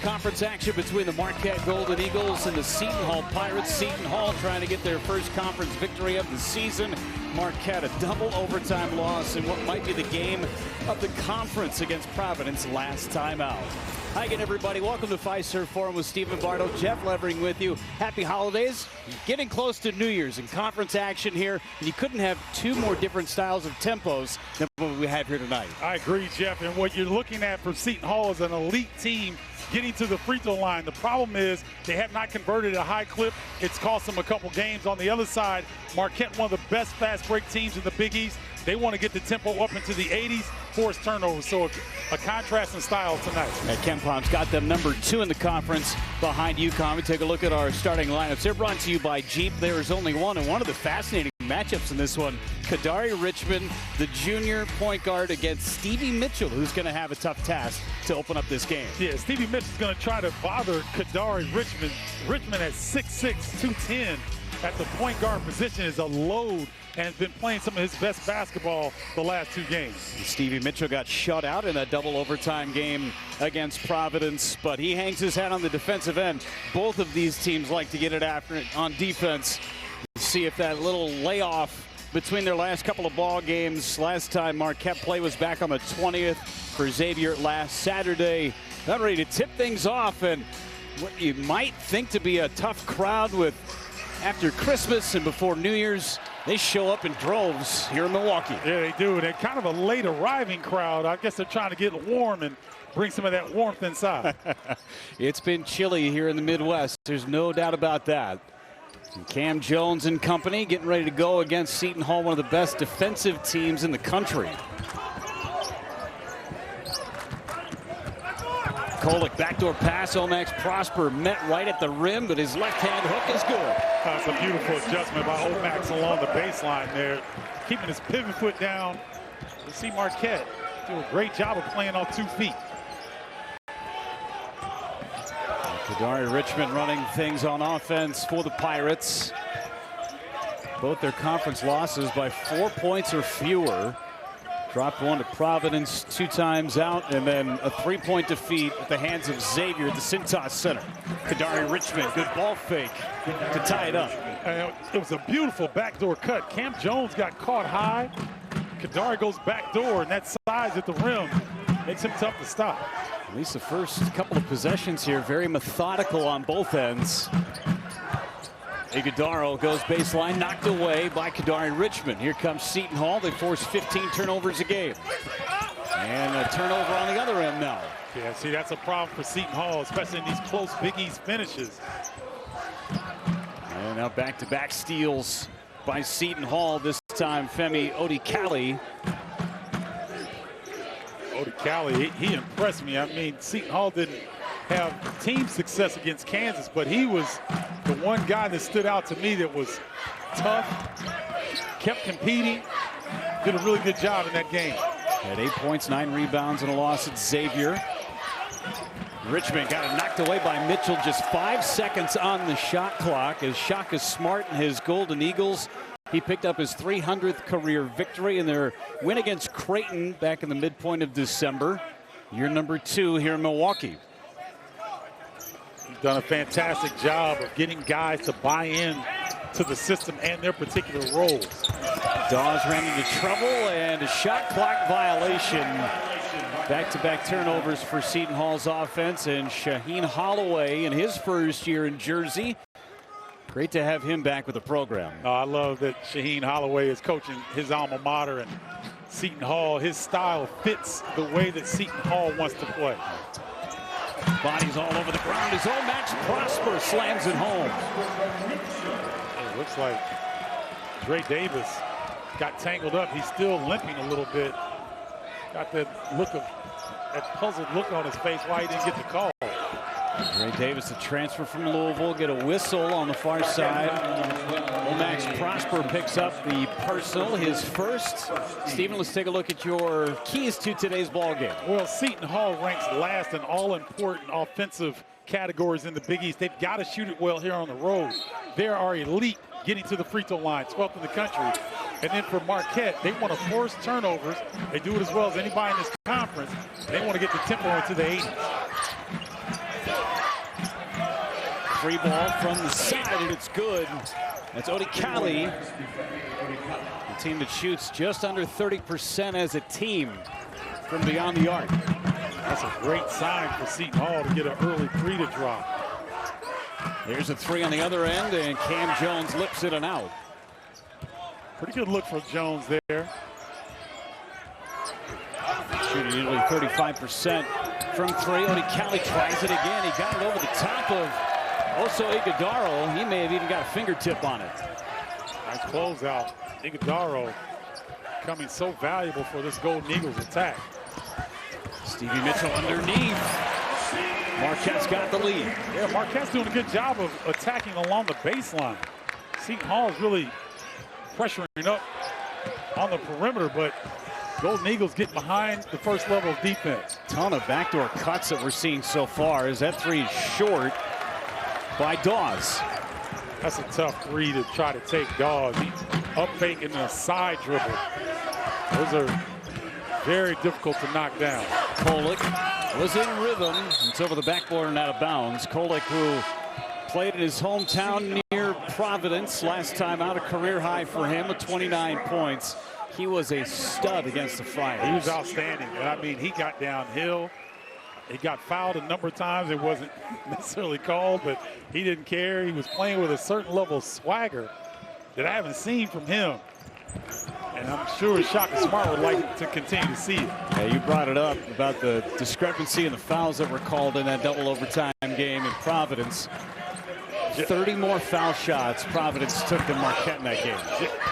conference action between the Marquette Golden Eagles and the Seton Hall Pirates. Seton Hall trying to get their first conference victory of the season. Marquette a double overtime loss in what might be the game of the conference against Providence last time out. Hi again, everybody. Welcome to Fiserv Forum with Stephen Bardo. Jeff Levering with you. Happy holidays. Getting close to New Year's and conference action here. And you couldn't have two more different styles of tempos than what we have here tonight. I agree, Jeff. And what you're looking at for Seton Hall is an elite team getting to the free throw line. The problem is they have not converted a high clip. It's cost them a couple games. On the other side, Marquette, one of the best fast break teams in the Big East. They want to get the tempo up into the 80s, force turnovers. So a contrast in style tonight. And KenPom's got them number 2 in the conference behind UConn. We take a look at our starting lineups. They're brought to you by Jeep. There is only one, and one of the fascinating matchups in this one. Kadari Richmond, the junior point guard, against Stevie Mitchell, who's going to have a tough task to open up this game. Yeah, Stevie Mitchell's going to try to bother Kadari Richmond. Richmond at 6'6", 210 at the point guard position is a load and has been playing some of his best basketball the last 2 games. Stevie Mitchell got shut out in that double overtime game against Providence, but he hangs his hat on the defensive end. Both of these teams like to get it after it on defense. See if that little layoff between their last couple of ball games. Last time Marquette play was back on the 20th for Xavier last Saturday. Not ready to tip things off, and what you might think to be a tough crowd with after Christmas and before New Year's, they show up in droves here in Milwaukee. Yeah, they do. They're kind of a late arriving crowd. I guess they're trying to get warm and bring some of that warmth inside. It's been chilly here in the Midwest. There's no doubt about that. And Cam Jones and company getting ready to go against Seton Hall, one of the best defensive teams in the country. Kolek backdoor pass. Omax Prosper met right at the rim, but his left-hand hook is good. That's a beautiful adjustment by Omax along the baseline there, keeping his pivot foot down. You see Marquette do a great job of playing on 2 feet. Kadari Richmond running things on offense for the Pirates. Both their conference losses by 4 points or fewer. Dropped one to Providence 2 times out, and then a 3-point defeat at the hands of Xavier at the Cintas Center. Kadari Richmond, good ball fake to tie it up. It was a beautiful backdoor cut. Cam Jones got caught high. Kadari goes backdoor, and that size at the rim makes him tough to stop. At least the first couple of possessions here, very methodical on both ends. Iguodaro goes baseline, knocked away by Kadari Richmond. Here comes Seton Hall. They force 15 turnovers a game. And a turnover on the other end now. Yeah, see, that's a problem for Seton Hall, especially in these close Big East finishes. And now back-to-back steals by Seton Hall. This time, Femi Odikale. Odikale, he impressed me. I mean, Seton Hall didn't have team success against Kansas, but he was the one guy that stood out to me that was tough, kept competing, did a really good job in that game. Had 8 points, 9 rebounds, and a loss at Xavier. Richmond got it knocked away by Mitchell. Just 5 seconds on the shot clock as Shaka Smart and his Golden Eagles. He picked up his 300th career victory in their win against Creighton back in the midpoint of December. Year number 2 here in Milwaukee. He's done a fantastic job of getting guys to buy in to the system and their particular roles. Dawes ran into trouble and a shot clock violation. Back-to-back turnovers for Seton Hall's offense, and Shaheen Holloway in his first year in Jersey. Great to have him back with the program. I love that Shaheen Holloway is coaching his alma mater, and Seton Hall, his style fits the way that Seton Hall wants to play. Bodies all over the ground as Omax Prosper slams it home. It looks like Dre Davis got tangled up. He's still limping a little bit. Got that look of that puzzled look on his face why he didn't get the call. Dre Davis, the transfer from Louisville, get a whistle on the far side. Omax Prosper picks up the personal, his first. Stephen, let's take a look at your keys to today's ball game. Well, Seton Hall ranks last in all important offensive categories in the Big East. They've got to shoot it well here on the road. They are elite getting to the free throw line, 12th in the country. And then for Marquette, they want to force turnovers. They do it as well as anybody in this conference. They want to get the tempo into the 80s. Free ball from the side, and it's good. That's Odikali, a team that shoots just under 30% as a team from beyond the arc. That's a great sign for Seton Hall to get an early three to drop. There's a three on the other end, and Cam Jones lips it and out. Pretty good look for Jones there. Shooting nearly 35% from three. Odikali tries it again. He got it over the top of Oso Ighodaro. He may have even got a fingertip on it. Nice closeout. Ighodaro becoming so valuable for this Golden Eagles attack. Stevie Mitchell underneath. Marquette's got the lead. Yeah, Marquette's doing a good job of attacking along the baseline. Seton Hall is really pressuring up on the perimeter, but Golden Eagles get behind the first level of defense. Ton of backdoor cuts that we're seeing so far. Is that three short by Dawes? That's a tough three to try to take Dawes. He's up faking a side dribble. Those are very difficult to knock down. Kolek was in rhythm. It's over the backboard and out of bounds. Kolek, who played in his hometown near Providence last time out, a career high for him with 29 points. He was a stud against the Friars. He was outstanding. And I mean, he got downhill. He got fouled a number of times. It wasn't necessarily called, but he didn't care. He was playing with a certain level of swagger that I haven't seen from him. And I'm sure Shaka Smart would like to continue to see it. Yeah, you brought it up about the discrepancy in the fouls that were called in that double overtime game in Providence. 30 more foul shots Providence took to Marquette in that game.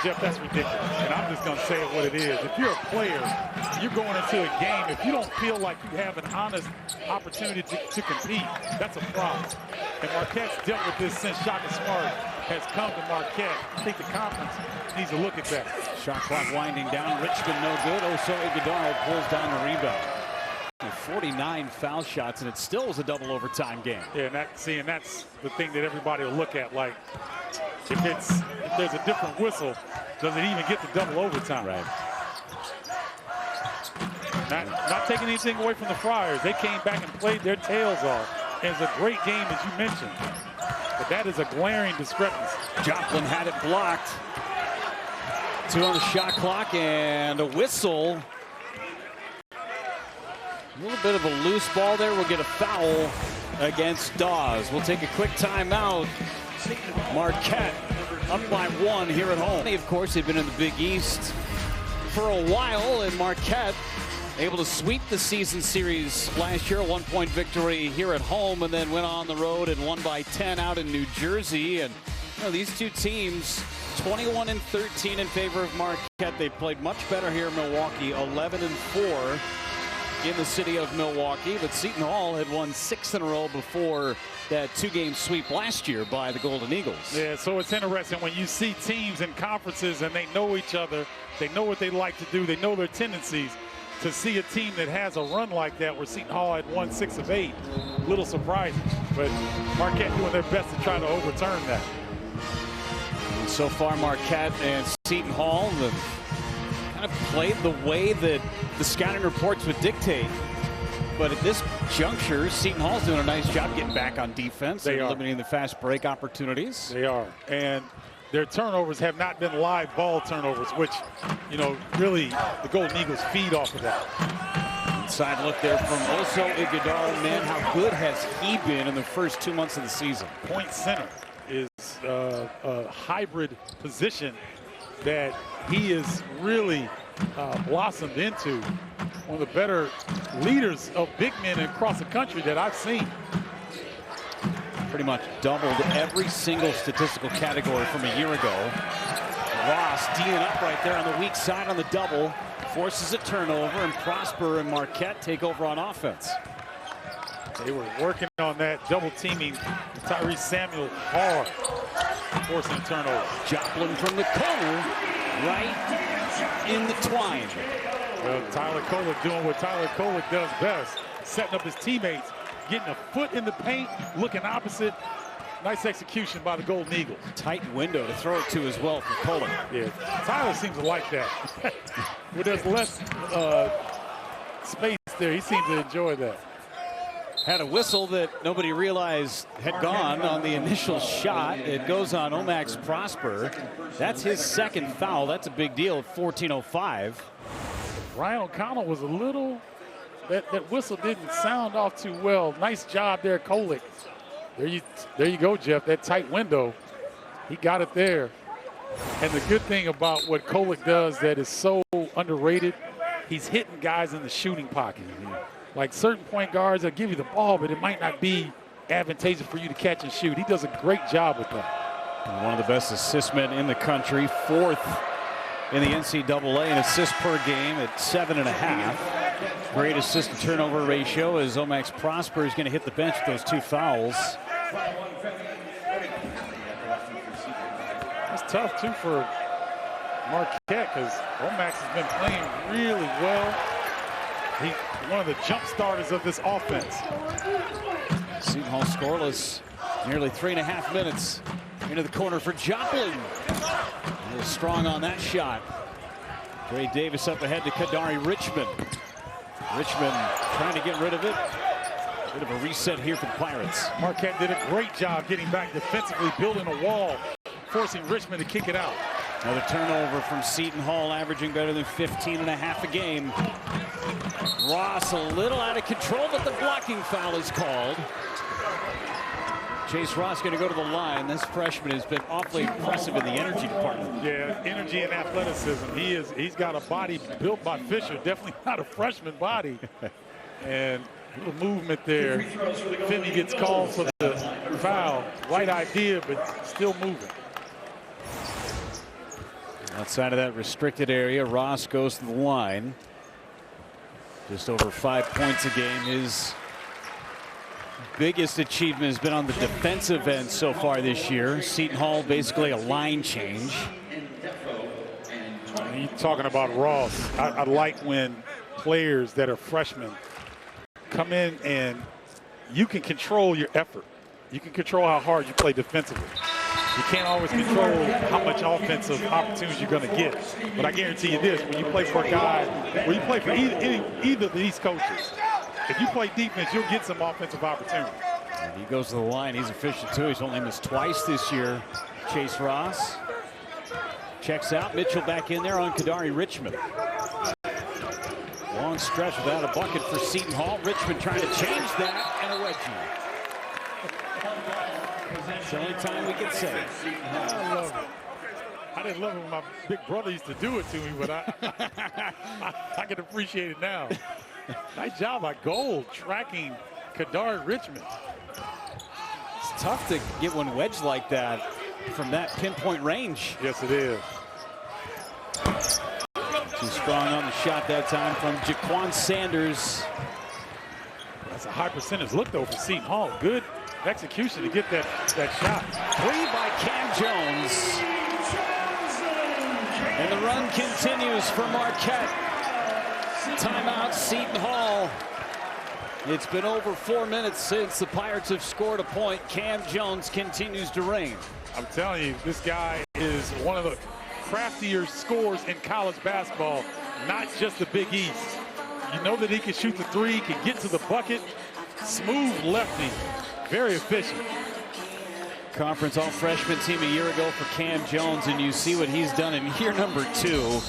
Jeff, that's ridiculous. And I'm just going to say it what it is. If you're a player, you're going into a game, if you don't feel like you have an honest opportunity to compete, that's a problem. And Marquette's dealt with this since Shaka Smart has come to Marquette. I think the conference needs to look at that. Shot clock winding down. Richmond no good. Oso Ighodaro pulls down the rebound. 49 foul shots, and it still was a double overtime game. Yeah, and that's the thing that everybody will look at. Like, if there's a different whistle, does it even get to double overtime? Right. Not taking anything away from the Friars. They came back and played their tails off. And it's a great game, as you mentioned. But that is a glaring discrepancy. Joplin had it blocked. 2 on the shot clock and a whistle. A little bit of a loose ball there. We'll get a foul against Dawes. We'll take a quick timeout. Marquette up by 1 here at home. Of course, they've been in the Big East for a while, and Marquette able to sweep the season series last year, a 1-point victory here at home, and then went on the road and won by 10 out in New Jersey. And you know, these two teams, 21-13 in favor of Marquette. They played much better here in Milwaukee, 11-4 in the city of Milwaukee. But Seton Hall had won 6 in a row before that 2-game sweep last year by the Golden Eagles. Yeah, so it's interesting when you see teams in conferences and they know each other, they know what they like to do, they know their tendencies. To see a team that has a run like that where Seton Hall had won 6 of 8, a little surprising. But Marquette doing their best to try to overturn that. And so far, Marquette and Seton Hall have kind of played the way that the scouting reports would dictate. But at this juncture, Seton Hall's doing a nice job getting back on defense. They are limiting the fast break opportunities. They are. And their turnovers have not been live ball turnovers, which, you know, really the Golden Eagles feed off of that. Inside look there from Oso Ighodaro. Man, how good has he been in the first 2 months of the season? Point center is a hybrid position that he is really blossomed into. One of the better leaders of big men across the country that I've seen. Pretty much doubled every single statistical category from a year ago. Ross D'ing up right there on the weak side on the double. Forces a turnover, and Prosper and Marquette take over on offense. They were working on that double teaming Tyrese Samuel hard, forcing a turnover. Joplin from the corner, right in the twine. Well, Tyler Kolek doing what Tyler Kolek does best, setting up his teammates, getting a foot in the paint, looking opposite. Nice execution by the Golden Eagles. Tight window to throw it to as well for Kolek. Yeah, Tyler seems to like that. Where there's less space there, he seems to enjoy that. Had a whistle that nobody realized had gone on the initial shot. It goes on Omax Prosper. That's his second foul. That's a big deal at 14:05. Ryan O'Connell was a little, that whistle didn't sound off too well. Nice job there, Kolick. There you go, Jeff, that tight window. He got it there. And the good thing about what Kolick does that is so underrated, he's hitting guys in the shooting pocket. Like certain point guards, they'll give you the ball, but it might not be advantageous for you to catch and shoot. He does a great job with that. And one of the best assist men in the country, fourth in the NCAA in assists per game at 7.5. Great assist to turnover ratio as Omax Prosper is going to hit the bench with those 2 fouls. It's tough too for Marquette because Omax has been playing really well. He's one of the jump starters of this offense. Seton Hall scoreless, nearly 3.5 minutes. Into the corner for Joplin. A little strong on that shot. Trey Davis up ahead to Kadari Richmond. Richmond trying to get rid of it. Bit of a reset here for the Pirates. Marquette did a great job getting back defensively, building a wall, forcing Richmond to kick it out. Another turnover from Seton Hall, averaging better than 15.5 a game. Ross a little out of control, but the blocking foul is called. Chase Ross going to go to the line. This freshman has been awfully impressive in the energy department. Yeah, energy and athleticism. He's got a body built by Fisher, definitely not a freshman body. And a little movement there. Finney gets called for the foul. Right idea, but still moving. Outside of that restricted area, Ross goes to the line. Just over 5 points a game. His biggest achievement has been on the defensive end so far this year. Seton Hall basically a line change. You're talking about Ross. I like when players that are freshmen come in and you can control your effort. You can control how hard you play defensively. You can't always control how much offensive opportunities you're going to get. But I guarantee you this, when you play for a guy, when you play for either of these coaches, if you play defense, you'll get some offensive opportunity. And he goes to the line. He's efficient, too. He's only missed twice this year. Chase Ross checks out. Mitchell back in there on Kadari Richmond. Long stretch without a bucket for Seton Hall. Richmond trying to change that, and a wedgie. It's the only time we can say. I love it. I didn't love it when my big brother used to do it to me, but I can appreciate it now. Nice job by Gold tracking Kadari Richmond. It's tough to get one wedged like that from that pinpoint range. Yes, it is. Too strong on the shot that time from Jaquan Sanders. That's a high percentage look, though, for Seton Hall. Good execution to get that shot. 3 by Cam Jones. And the run continues for Marquette. Timeout, Seton Hall. It's been over 4 minutes since the Pirates have scored a point. Cam Jones continues to reign. I'm telling you, this guy is one of the craftier scorers in college basketball, not just the Big East. You know that he can shoot the 3, can get to the bucket. Smooth lefty, very efficient. Conference all-freshman team a year ago for Cam Jones, and you see what he's done in year number 2.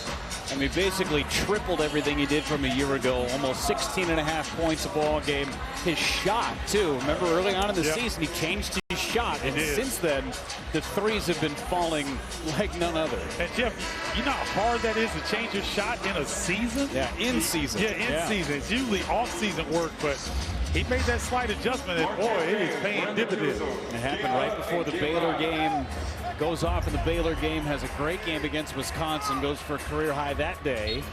I mean, basically tripled everything he did from a year ago. Almost 16.5 points a ball game. His shot, too. Remember early on in the season, he changed his shot. And since then, the threes have been falling like none other. And, Jeff, you know how hard that is to change your shot in a season? Yeah, in season. Yeah, in season. It's usually off-season work, but he made that slight adjustment, and, boy, it is paying dividends. It happened right before the Baylor game. Goes off in the Baylor game, has a great game against Wisconsin, goes for a career high that day. You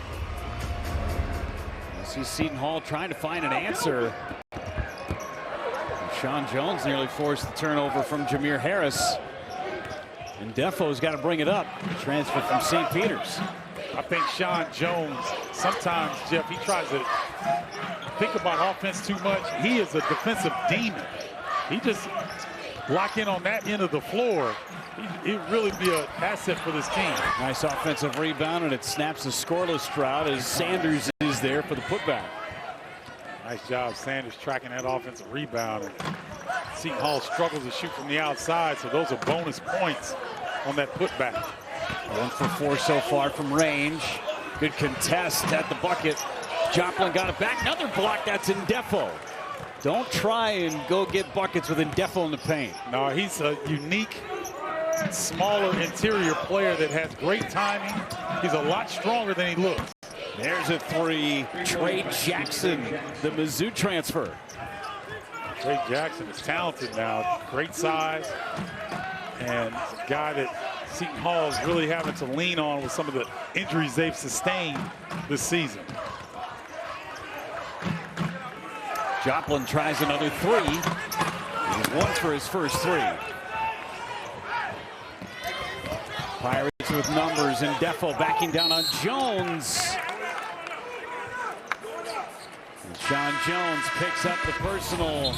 see Seton Hall trying to find an answer. And Sean Jones nearly forced the turnover from Jameer Harris. And Defoe's got to bring it up. Transfer from St. Peter's. I think Sean Jones, sometimes, Jeff, he tries to think about offense too much. He is a defensive demon. He just lock in on that end of the floor. He'd really be an asset for this team. Nice offensive rebound, and it snaps a scoreless drought as Sanders is there for the putback. Nice job, Sanders tracking that offensive rebound. And Seton Hall struggles to shoot from the outside, so those are bonus points on that putback. 1 for 4 so far from range. Good contest at the bucket. Joplin got it back. Another block. That's Indefo. Don't try and go get buckets with Indefo in the paint. No, he's a unique, smaller interior player that has great timing. He's a lot stronger than he looks. There's a 3. Trey Jackson, the Mizzou transfer. Trey Jackson is talented now. Great size. And a guy that Seton Hall is really having to lean on with some of the injuries they've sustained this season. Joplin tries another 3. He's 1 for his first 3. Pirates with numbers, and Defo backing down on Jones. And Sean Jones picks up the personal.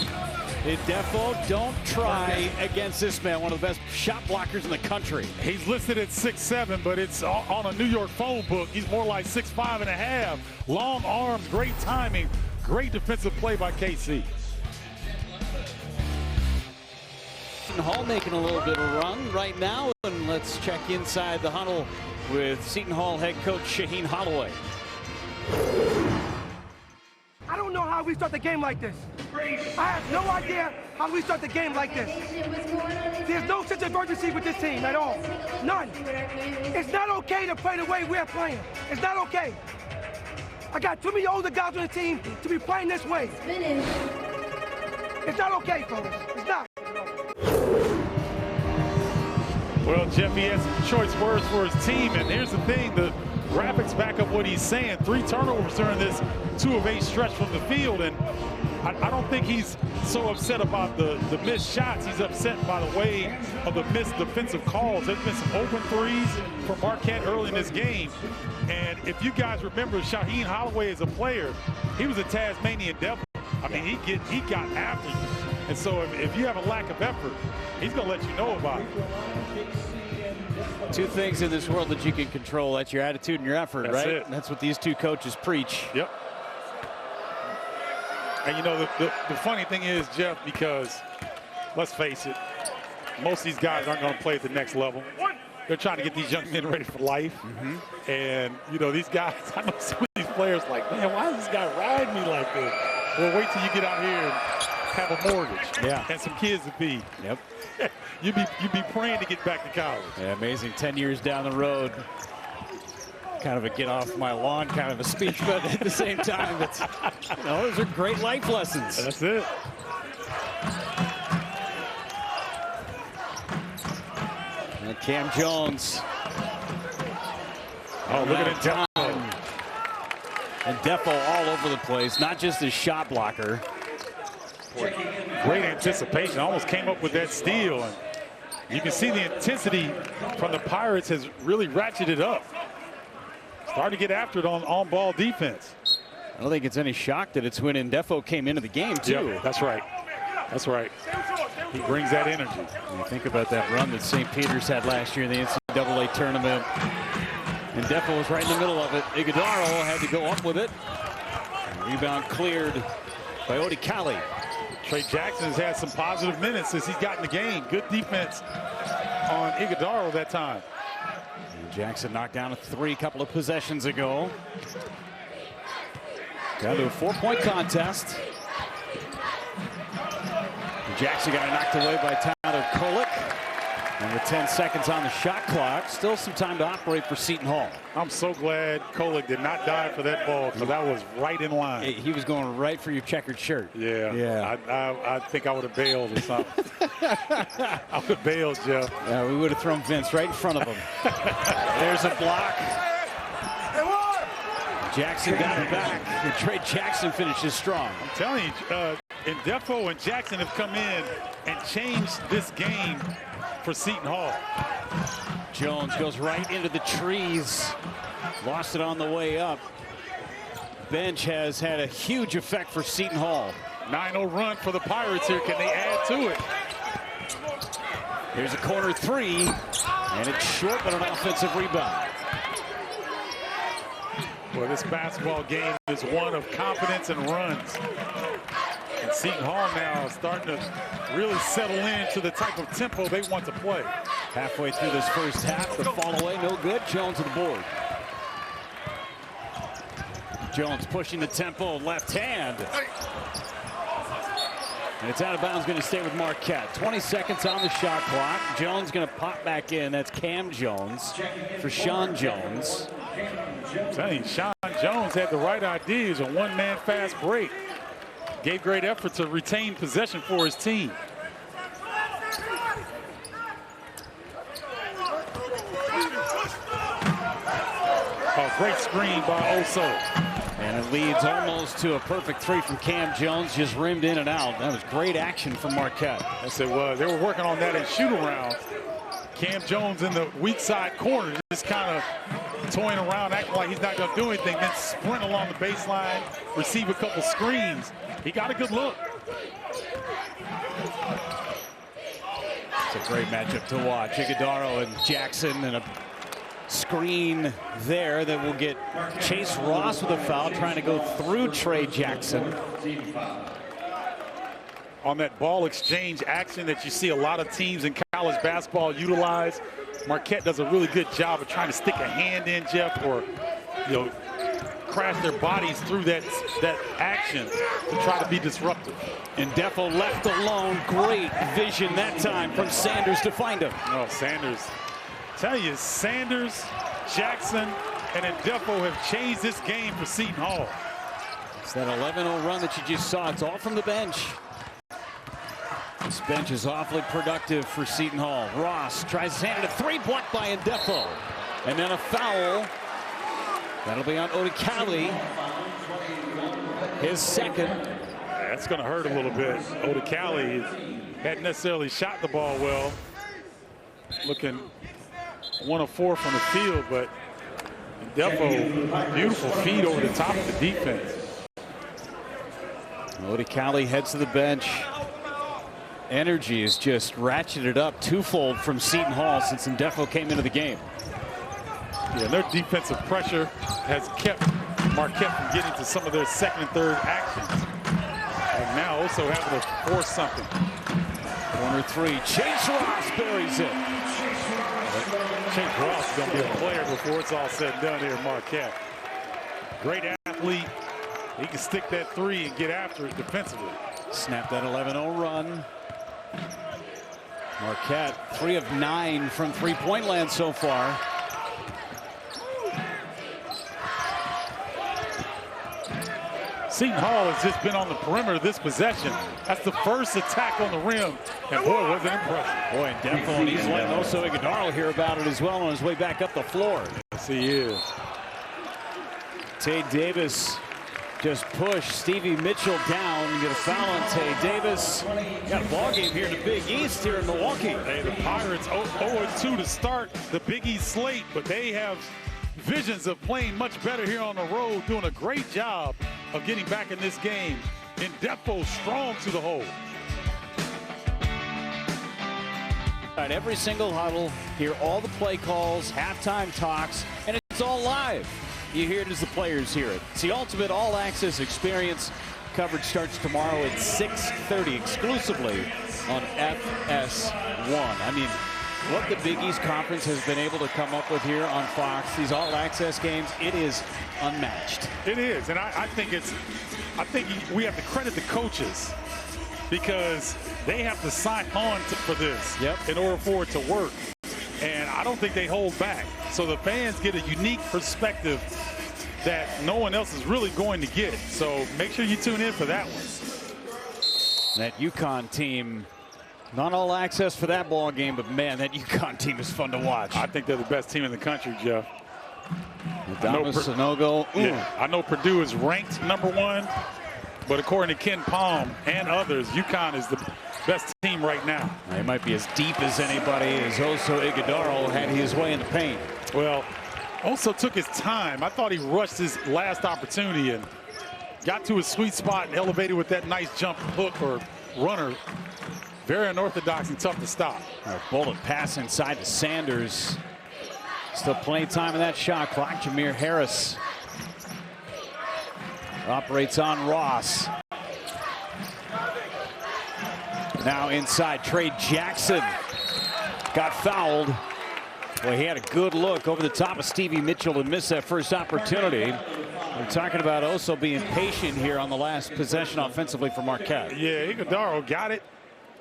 Defo, don't try against this man, one of the best shot blockers in the country. He's listed at 6'7", but it's on a New York phone book. He's more like 6'5 and a half. Long arms, great timing, great defensive play by KC. Hall making a little bit of a run right now, and let's check inside the huddle with Seton Hall head coach Shaheen Holloway. I don't know how we start the game like this. I have no idea how we start the game like this. There's no sense of urgency with this team at all. None. It's not okay to play the way we're playing. It's not okay. I got too many older guys on the team to be playing this way. It's not okay, folks. It's not. Well, Jeff, he has some choice words for his team, and here's the thing, the graphics back up what he's saying. 3 turnovers during this 2 of 8 stretch from the field, and I don't think he's so upset about the missed shots. He's upset by the way of the missed defensive calls. There's been some open threes from Marquette early in this game, and if you guys remember Shaheen Holloway as a player, he was a Tasmanian devil. I mean, he got after you. And so if you have a lack of effort, he's going to let you know about it. 2 things in this world that you can control. That's your attitude and your effort, That's right? it. That's what these 2 coaches preach. Yep. And, you know, the funny thing is, Jeff, because let's face it, most of these guys aren't going to play at the next level. They're trying to get these young men ready for life. And, you know, these guys, I know some of these players like, man, why is this guy riding me like this? Well, wait till you get out here and have a mortgage and some kids to feed. Yep. You'd be praying to get back to college. Yeah, amazing. 10 years down the road. Kind of a get off my lawn kind of a speech, but at the same time, it's, you know, those are great life lessons. That's it. And Cam Jones. Oh, look at it. And Defo all over the place, not just a shot blocker. Great anticipation, almost came up with that steal. And you can see the intensity from the Pirates has really ratcheted up. Starting to get after it on ball defense. I don't think it's any shock that it's when Indefo came into the game, too. Yep, that's right. That's right. He brings that energy. When you think about that run that St. Peter's had last year in the NCAA tournament. Indefo was right in the middle of it. Iguodaro had to go up with it. Rebound cleared by Odikali. Trey Jackson has had some positive minutes since he's gotten the game. Good defense on Iguodaro that time. And Jackson knocked down a 3 a couple of possessions ago. Down to a 4-point contest. And Jackson got knocked away by Tyler Kolek. And with 10 seconds on the shot clock, still some time to operate for Seton Hall. I'm so glad Kolek did not dive for that ball because that was right in line. He was going right for your checkered shirt. Yeah. I think I would have bailed or something. I would have bailed, Jeff. Yeah, we would have thrown Vince right in front of him. There's a block. Jackson got it back. And Trey Jackson finishes strong. I'm telling you, Indefo and Jackson have come in and changed this game for Seton Hall. Jones goes right into the trees. Lost it on the way up. Bench has had a huge effect for Seton Hall. 9-0 run for the Pirates here. Can they add to it? Here's a corner 3, and it's short, but an offensive rebound. Well, this basketball game is one of confidence and runs. And Seton Hall now is starting to really settle into the type of tempo they want to play. Halfway through this first half, the fall away, no good. Jones to the board. Jones pushing the tempo, left hand. And it's out of bounds, going to stay with Marquette. 20 seconds on the shot clock. Jones going to pop back in. That's Cam Jones for Sean Jones. I'm telling you, Sean Jones had the right idea. It was a one-man fast break. Gave great effort to retain possession for his team. Oh, great screen by Oso. And it leads almost to a perfect three from Cam Jones, just rimmed in and out. That was great action from Marquette. Yes, it was. They were working on that in shoot-around. Cam Jones in the weak side corner, just kind of toying around, acting like he's not going to do anything, then sprint along the baseline, receive a couple screens. He got a good look. It's a great matchup to watch. Iguodaro and Jackson, and a screen there that will get Chase Ross with a foul, trying to go through Trey Jackson. On that ball exchange action that you see a lot of teams in college basketball utilize, Marquette does a really good job of trying to stick a hand in, Jeff, or crash their bodies through that action to try to be disruptive. And Defo left alone. Great vision that time from Sanders to find him. Oh, Sanders. Tell you, Sanders, Jackson, and Defo have changed this game for Seton Hall. It's that 11-0 run that you just saw. It's all from the bench. This bench is awfully productive for Seton Hall. Ross tries his hand at a three, blocked by Defo. And then a foul. That'll be on Odikali. His second. That's going to hurt a little bit. Odikali hadn't necessarily shot the ball well. Looking 1 of 4 from the field, but Defo, beautiful feed over the top of the defense. Odikali heads to the bench. Energy is just ratcheted up twofold from Seton Hall since Defo came into the game. Yeah, their defensive pressure has kept Marquette from getting to some of their second and third actions. And now also having to force something. Corner three, Chase Ross buries it. Chase Ross is going to be a player before it's all said and done here at Marquette. Great athlete. He can stick that three and get after it defensively. Snap that 11-0 run. Marquette 3 of 9 from three-point land so far. Seton Hall has just been on the perimeter this possession. That's the first attack on the rim, and boy, was it impressive. Boy, and Defo, and he's letting also Iguodaro hear about it as well on his way back up the floor. Yes, he is. Tay Davis just pushed Stevie Mitchell down. Get a foul on Tay Davis. Got a ball game here in the Big East here in Milwaukee. Hey, the Pirates 0-2 to start the Big East slate, but they have visions of playing much better here on the road, doing a great job of getting back in this game. And Defo strong to the hole. At every single huddle, hear all the play calls, halftime talks, and it's all live. You hear it as the players hear it. It's the ultimate all-access experience. Coverage starts tomorrow at 6:30 exclusively on FS1. I mean, what the Big East Conference has been able to come up with here on Fox, these all-access games, it is unmatched. It is, and I think we have to credit the coaches because they have to sign on for this in order for it to work. And I don't think they hold back. So the fans get a unique perspective that no one else is really going to get. So make sure you tune in for that one. That UConn team, not all access for that ball game, but man, that UConn team is fun to watch. I think they're the best team in the country, Jeff. Sanogo. Yeah, I know Purdue is ranked #1, but according to Ken Palm and others, UConn is the best team right now. He might be as deep as anybody, as Oso Iguodaro had his way in the paint. Well, Oso took his time. I thought he rushed his last opportunity and got to his sweet spot and elevated with that nice jump hook or runner. Very unorthodox and tough to stop. A bullet pass inside to Sanders. Still plenty of time in that shot clock. Jameer Harris Operates on Ross. Now inside, Trey Jackson got fouled. Well, he had a good look over the top of Stevie Mitchell and missed that first opportunity. We're talking about Oso being patient here on the last possession offensively for Marquette. Yeah, Iguodaro got it.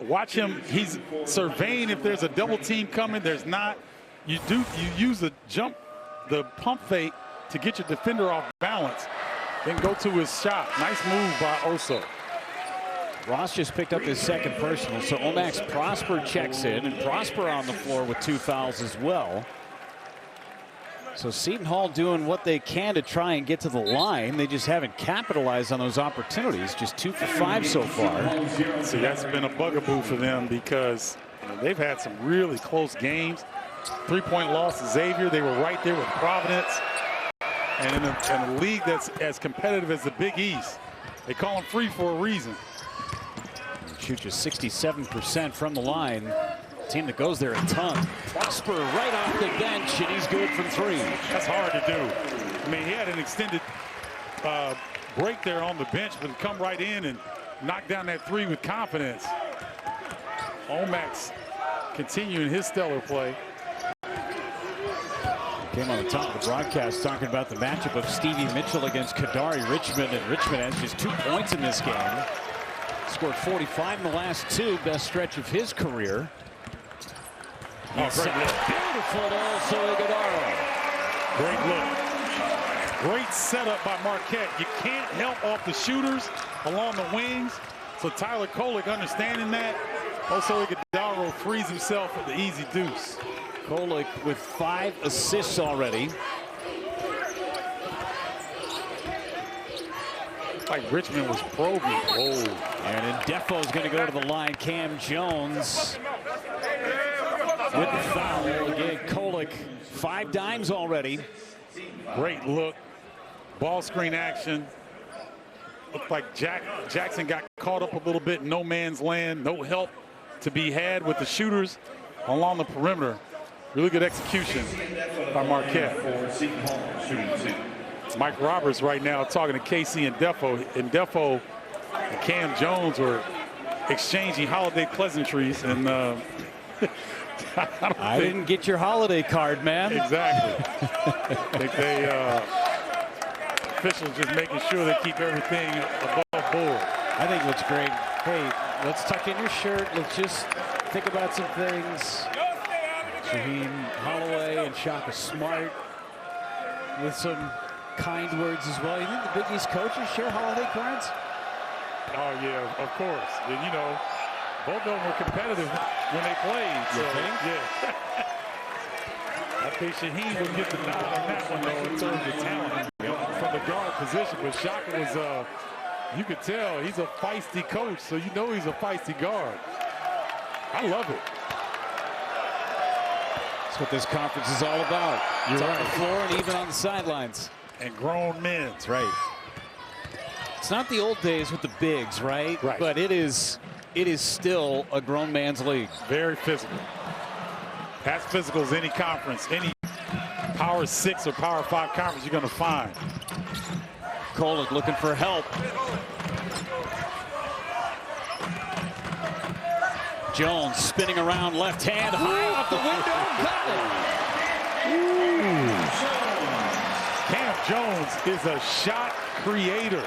Watch him. He's surveying if there's a double team coming. There's not. You use the pump fake to get your defender off balance. Then go to his shot. Nice move by Oso. Ross just picked up his second personal, so Omax Prosper checks in, and Prosper on the floor with 2 fouls as well. So Seton Hall doing what they can to try and get to the line. They just haven't capitalized on those opportunities. Just 2 for 5 so far. See, that's been a bugaboo for them because they've had some really close games. 3-point loss to Xavier. They were right there with Providence. And in a league that's as competitive as the Big East, they call them free for a reason. Shoots just 67% from the line. Team that goes there a ton. Prosper right off the bench, and he's good from 3. That's hard to do. I mean, he had an extended break there on the bench, but come right in and knock down that 3 with confidence. Omax continuing his stellar play. Came on the top of the broadcast talking about the matchup of Stevie Mitchell against Kadari Richmond, and Richmond has just 2 points in this game. Scored 45 in the last 2, best stretch of his career. Oh, great look. Beautiful to also Iguodaro. Great look. Great setup by Marquette. You can't help off the shooters along the wings. So Tyler Kolek understanding that. Also Iguodaro frees himself with the easy deuce. Kolek with 5 assists already. Like Richmond was probing. Oh. And then Defoe's going to go to the line. Cam Jones with the foul. Again, Kolek, 5 dimes already. Great look. Ball screen action. Looked like Jackson got caught up a little bit in no man's land. No help to be had with the shooters along the perimeter. Really good execution by Marquette. Mike Roberts right now talking to Casey and Defoe. And Defoe and Cam Jones were exchanging holiday pleasantries. And I didn't get your holiday card, man. Exactly. Officials just making sure they keep everything above board. I think it looks great. Hey, let's tuck in your shirt. Let's just think about some things. Shaheen Holloway and Shaka Smart with some kind words as well. You think the Big East coaches share holiday cards? Oh, yeah, of course. And, both of them were competitive when they played. So, yeah. I think Shaheen would get the nod on that one, though, in terms of talent from the guard position. But Shaka was, you could tell, he's a feisty coach, so you know he's a feisty guard. I love it. That's what this conference is all about. You're right. On the floor and even on the sidelines. And grown men. That's right. It's not the old days with the bigs, right? Right. But it is still a grown man's league. Very physical. As physical as any conference, any Power 6 or Power 5 conference you're going to find. Kolek looking for help. Jones spinning around left hand, high off the window. Cam Jones is a shot creator,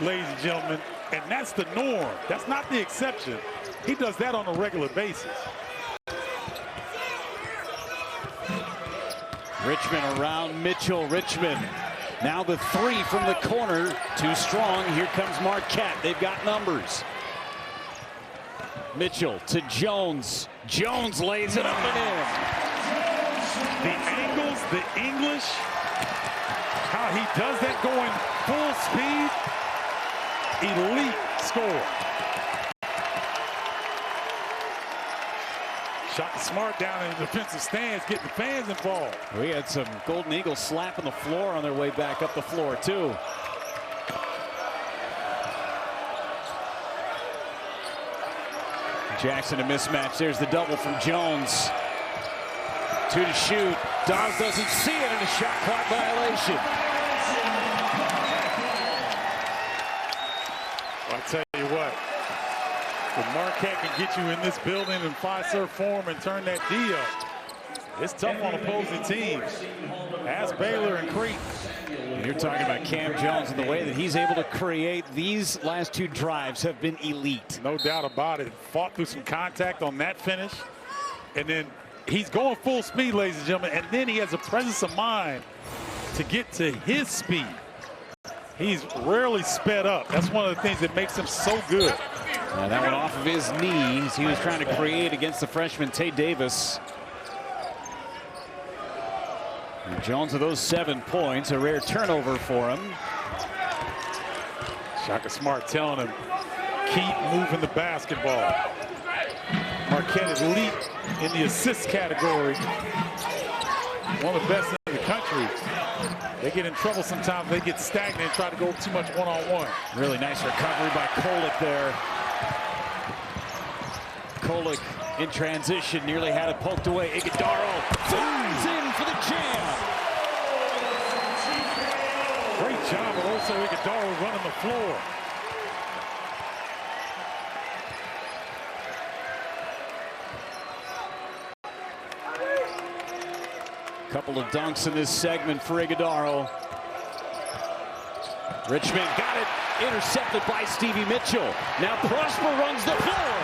ladies and gentlemen, and that's the norm. That's not the exception. He does that on a regular basis. Richmond around Mitchell. Richmond now the 3 from the corner. Too strong. Here comes Marquette. They've got numbers. Mitchell to Jones. Jones lays it up and in. The angles, the English, how he does that going full speed. Elite score. Shaka Smart down in the defensive stands, getting the fans involved. We had some Golden Eagles slapping the floor on their way back up the floor, too. Jackson a mismatch. There's the double from Jones. 2 to shoot. Dawes doesn't see it, and a shot clock violation. tell you what, if Marquette can get you in this building in five-serve form and turn that D up, it's tough on opposing teams. Ask Baylor and Creighton. And you're talking about Cam Jones and the way that he's able to create. These last two drives have been elite. No doubt about it. Fought through some contact on that finish. And then he's going full speed, ladies and gentlemen. And then he has a presence of mind to get to his speed. He's rarely sped up. That's one of the things that makes him so good. That one off of his knees. He was trying to create against the freshman Tay Davis. And Jones with those 7 points, a rare turnover for him. Shaka Smart telling him, keep moving the basketball. Marquette is elite in the assist category. One of the best in the country. They get in trouble sometimes. They get stagnant and try to go too much one-on-one. Really nice recovery by Kolek there. Kolek in transition, nearly had it poked away. Iguodaro fires in for the jam. Great job, but also Iguodaro running the floor. Couple of dunks in this segment for Iguodaro. Richmond got it, intercepted by Stevie Mitchell. Now Prosper runs the floor.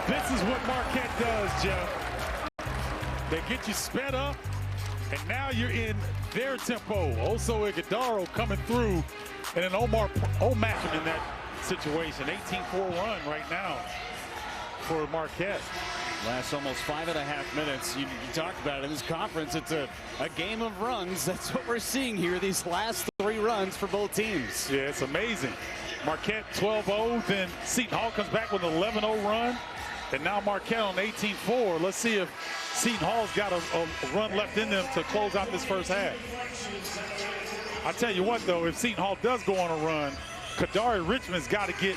This is what Marquette does, Jeff. They get you sped up, and now you're in their tempo. Also Iguodaro coming through, and then Omac in that situation. 18-4 run right now for Marquette. Last almost 5.5 minutes. You talked about it in this conference. It's a game of runs. That's what we're seeing here. These last 3 runs for both teams. Yeah, it's amazing. Marquette 12-0, then Seton Hall comes back with an 11-0 run. And now Marquette on 18-4. Let's see if Seton Hall's got a run left in them to close out this first half. I tell you what, though, if Seton Hall does go on a run, Kadari Richmond's got to get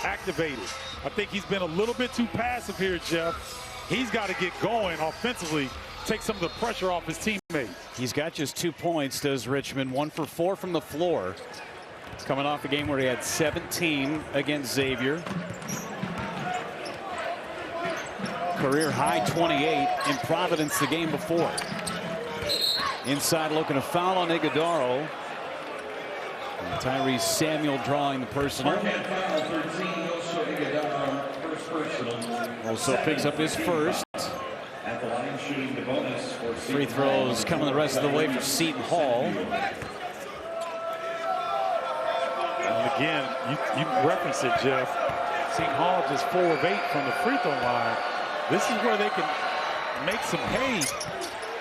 activated. I think he's been a little bit too passive here, Jeff. He's got to get going offensively, take some of the pressure off his teammates. He's got just 2 points, does Richmond. 1 for 4 from the floor. Coming off a game where he had 17 against Xavier. Career high 28 in Providence the game before. Inside looking to foul on Iguodaro. And Tyrese Samuel drawing the personal. Also picks up his first. Free throws coming the rest of the way for Seton Hall. And again, you referenced it, Jeff. Seton Hall just 4 of 8 from the free throw line. This is where they can make some hay,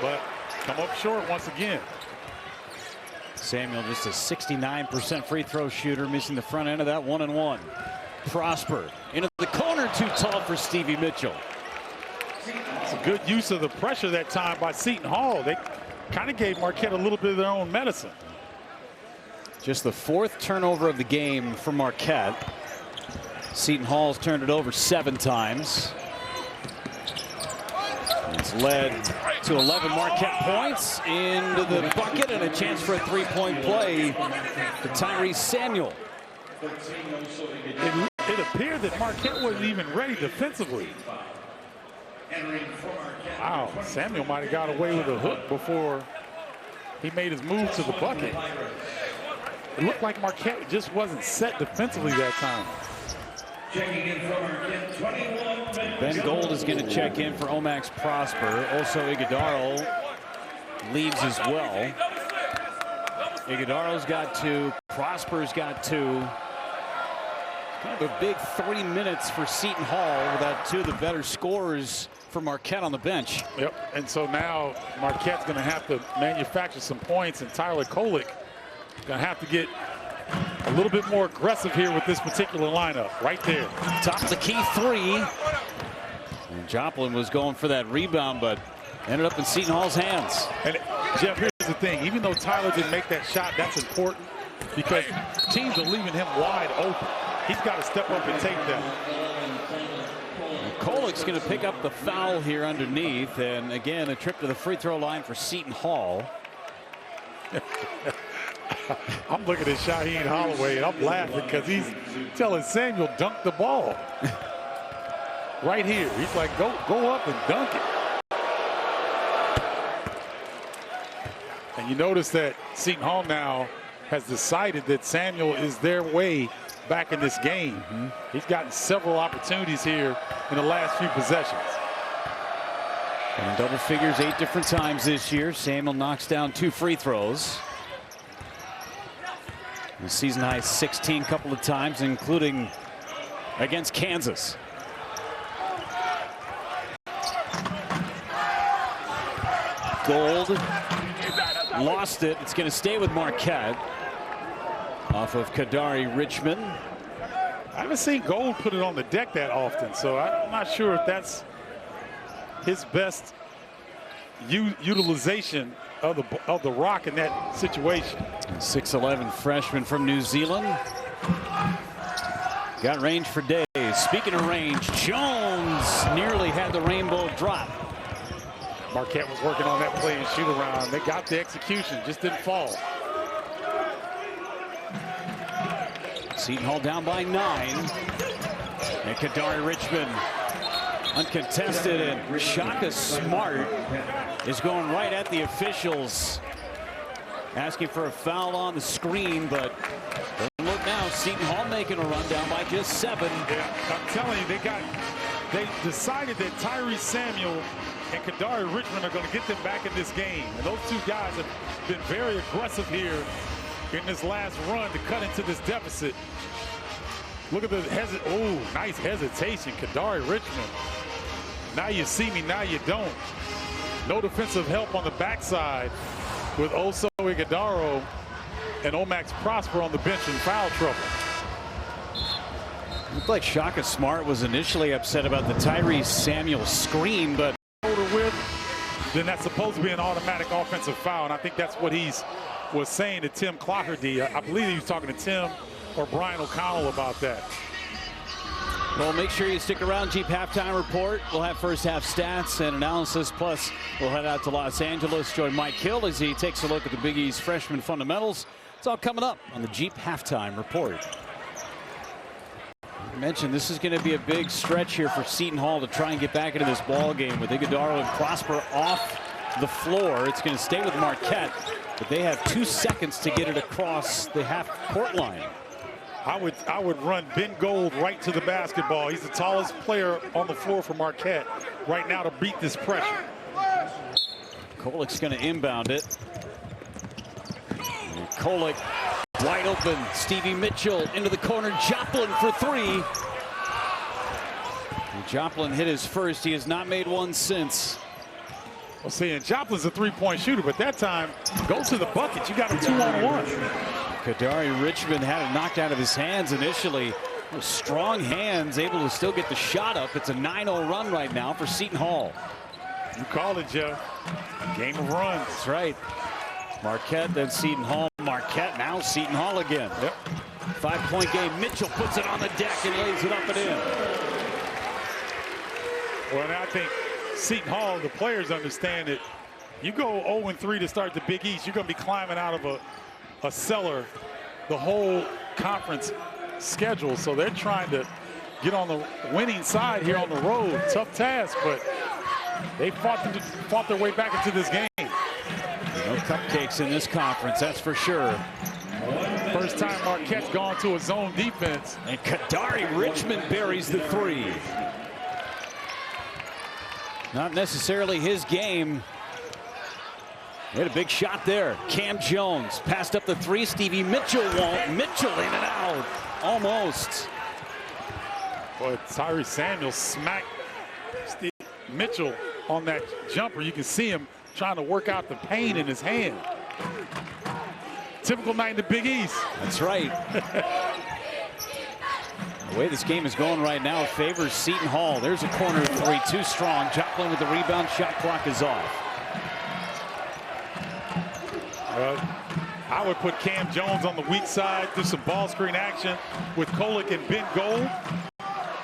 but come up short once again. Samuel just a 69% free throw shooter, missing the front end of that 1-and-1. Prosper into the corner, too tall for Stevie Mitchell. It's a good use of the pressure that time by Seton Hall. They kind of gave Marquette a little bit of their own medicine. Just the 4th turnover of the game for Marquette. Seton Hall's turned it over 7 times. It's led to 11 Marquette points into the bucket, and a chance for a 3-point play for Tyrese Samuel. It appeared that Marquette wasn't even ready defensively. Wow, Samuel might have got away with a hook before he made his move to the bucket. It looked like Marquette just wasn't set defensively that time. Ben Gold is going to check in for Omax Prosper. Also Iguodaro leaves as well. Iguodaro's got 2. Prosper's got 2. Kind of a big 3 minutes for Seton Hall without 2 of the better scorers for Marquette on the bench. Yep, and so now Marquette's going to have to manufacture some points, and Tyler Kolek going to have to get a little bit more aggressive here with this particular lineup. Right there. Top of the key 3. And Joplin was going for that rebound, but ended up in Seton Hall's hands. And Jeff, here's the thing. Even though Tyler didn't make that shot, that's important because teams are leaving him wide open. He's got to step up and take that. Kolik's going to pick up the foul here underneath, and again a trip to the free throw line for Seton Hall. I'm looking at Shaheen Holloway and I'm laughing because he's telling Samuel dunk the ball. Right here. He's like, go up and dunk it. And you notice that Seton Hall now has decided that Samuel is their way back in this game. He's gotten several opportunities here in the last few possessions. And double figures 8 different times this year. Samuel knocks down 2 free throws. The season high 16 couple of times, including against Kansas. Gold lost it. It's going to stay with Marquette off of Kadari Richmond. I haven't seen Gold put it on the deck that often, so I'm not sure if that's his best utilization of the rock in that situation. 6'11" freshman from New Zealand. Got range for days. Speaking of range, Jones nearly had the rainbow drop. Marquette was working on that play and shoot around. They got the execution, just didn't fall. Seton Hall down by 9. And Kadari Richmond uncontested, and Shaka Smart is going right at the officials, asking for a foul on the screen, but doesn't look now. Seton Hall making a run down by just 7. Yeah, I'm telling you, they decided that Tyrese Samuel and Kadari Richmond are going to get them back in this game. And those two guys have been very aggressive here in this last run to cut into this deficit. Look at the nice hesitation, Kadari Richmond. Now you see me, now you don't. No defensive help on the backside with Oso Iguodaro and Omax Prosper on the bench in foul trouble. Looked like Shaka Smart was initially upset about the Tyrese Samuel screen, but with, then that's supposed to be an automatic offensive foul, and I think that's what was saying to Tim Clotterdy. I believe he was talking to Tim or Brian O'Connell about that. Well, make sure you stick around. Jeep Halftime Report. We'll have first half stats and analysis. Plus, we'll head out to Los Angeles. Join Mike Hill as he takes a look at the Big East freshman fundamentals. It's all coming up on the Jeep Halftime Report. I mentioned this is going to be a big stretch here for Seton Hall to try and get back into this ball game with Iguodaro and Prosper off the floor. It's going to stay with Marquette, but they have 2 seconds to get it across the half-court line. I would run Ben Gold right to the basketball. He's the tallest player on the floor for Marquette right now to beat this pressure. Kolik's going to inbound it. And Kolik wide open. Stevie Mitchell into the corner. Joplin for 3. And Joplin hit his first. He has not made one since. Well, see, and Joplin's a 3-point shooter, but that time, go to the bucket. You got a 2-on-1. Kadari Richmond had it knocked out of his hands initially. With strong hands, able to still get the shot up. It's a 9-0 run right now for Seton Hall. You call it, Jeff. Game of runs. That's right. Marquette, then Seton Hall. Marquette, now Seton Hall again. Yep. 5-point game. Mitchell puts it on the deck and lays it up and in. Well, and I think Seton Hall, the players understand that you go 0-3 to start the Big East, you're going to be climbing out of a cellar the whole conference schedule. So they're trying to get on the winning side here on the road. Tough task, but they fought their way back into this game. No cupcakes in this conference, that's for sure. First time Marquette's gone to a zone defense. And Kadari Richmond buries the 3. Not necessarily his game. He had a big shot there. Cam Jones passed up the 3. Stevie Mitchell won't. Mitchell in and out. Almost. Boy, Tyrese Samuel smacked Steve Mitchell on that jumper. You can see him trying to work out the pain in his hand. Typical night in the Big East. That's right. The way this game is going right now favors Seton Hall. There's a corner 3, too strong. Joplin with the rebound. Shot clock is off. I would put Cam Jones on the weak side, do some ball screen action with Kolik and Ben Gold,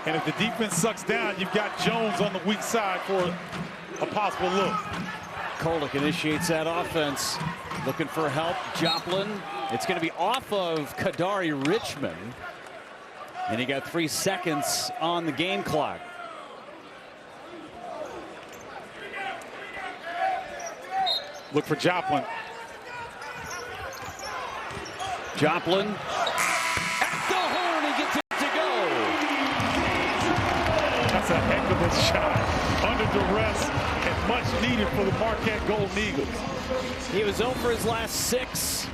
And if the defense sucks down, you've got Jones on the weak side for a possible look. Kolek initiates that offense. Looking for help. Joplin. It's going to be off of Kadari Richmond. And he got 3 seconds on the game clock. Look for Joplin. Joplin at the horn. He gets it to go. That's a heck of a shot under duress and much needed for the Marquette Golden Eagles. He was 0 for his last 6,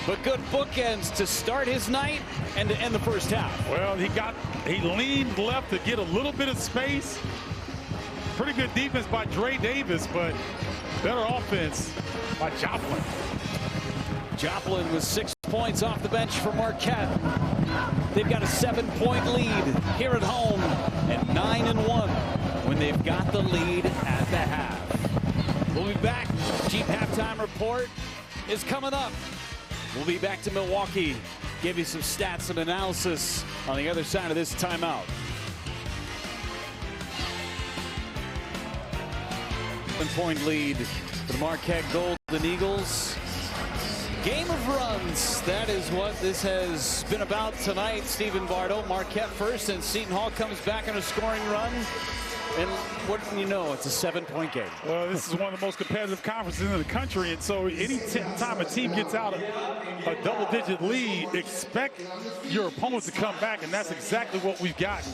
but good bookends to start his night and to end the first half. Well, he leaned left to get a little bit of space. Pretty good defense by Dre Davis, but better offense by Joplin. Joplin with 6 points off the bench for Marquette. They've got a 7-point lead here at home and 9-1 when they've got the lead at the half. We'll be back. Jeep halftime report is coming up. We'll be back to Milwaukee. Give you some stats and analysis on the other side of this timeout. One-point lead for the Marquette Golden Eagles. Game of runs. That is what this has been about tonight. Stephen Bardo, Marquette first, and Seton Hall comes back on a scoring run. And what do you know? It's a 7-point game. Well, this is one of the most competitive conferences in the country, and so any time a team gets out a double-digit lead, expect your opponent to come back, and that's exactly what we've gotten.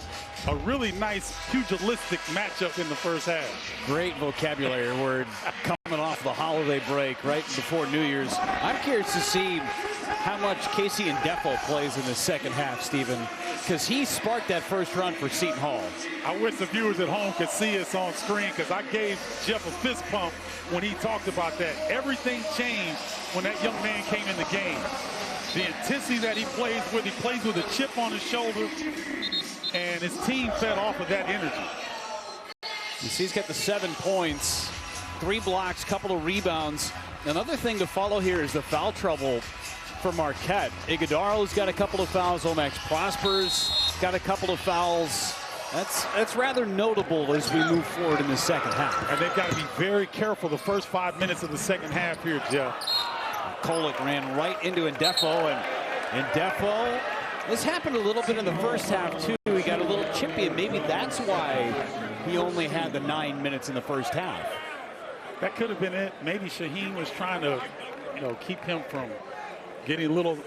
A really nice, pugilistic matchup in the first half. Great vocabulary word coming off the holiday break right before New Year's. I'm curious to see how much Casey Ndefo plays in the second half, Stephen, because he sparked that first run for Seton Hall. I wish the viewers at home could see us on screen, because I gave Jeff a fist pump when he talked about that. Everything changed when that young man came in the game. The intensity that he plays with a chip on his shoulder, and his team fed off of that energy. You see he's got the 7 points, 3 blocks, couple of rebounds. Another thing to follow here is the foul trouble for Marquette. Iguodala's got a couple of fouls. Omax Prosper's got a couple of fouls. That's rather notable as we move forward in the second half. And they've got to be very careful the first 5 minutes of the second half here, Jeff. Kolek ran right into Ndefo, and Ndefo, this happened a little bit in the first half too. He got a little chippy, and maybe that's why he only had the 9 minutes in the first half. That could have been it. Maybe Shaheen was trying to, keep him from getting a little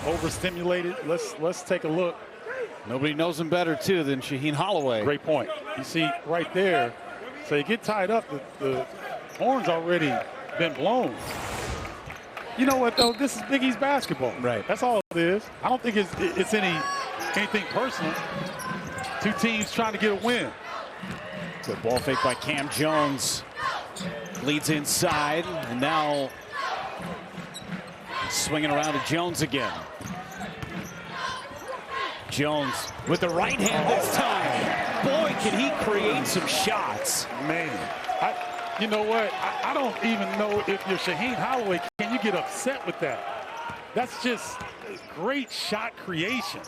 overstimulated. Let's take a look. Nobody knows him better too than Shaheen Holloway. Great point. You see right there. So you get tied up. The horn's already been blown. You know what though? This is Big East basketball. Right. That's all it is. I don't think it's anything personal. Two teams trying to get a win. Good ball fake by Cam Jones. Leads inside, and now swinging around to Jones again. Jones with the right hand this time. Boy, can he create some shots. Man, you know what? I don't even know if you're Shaheen Holloway, can you get upset with that? That's just great shot creation.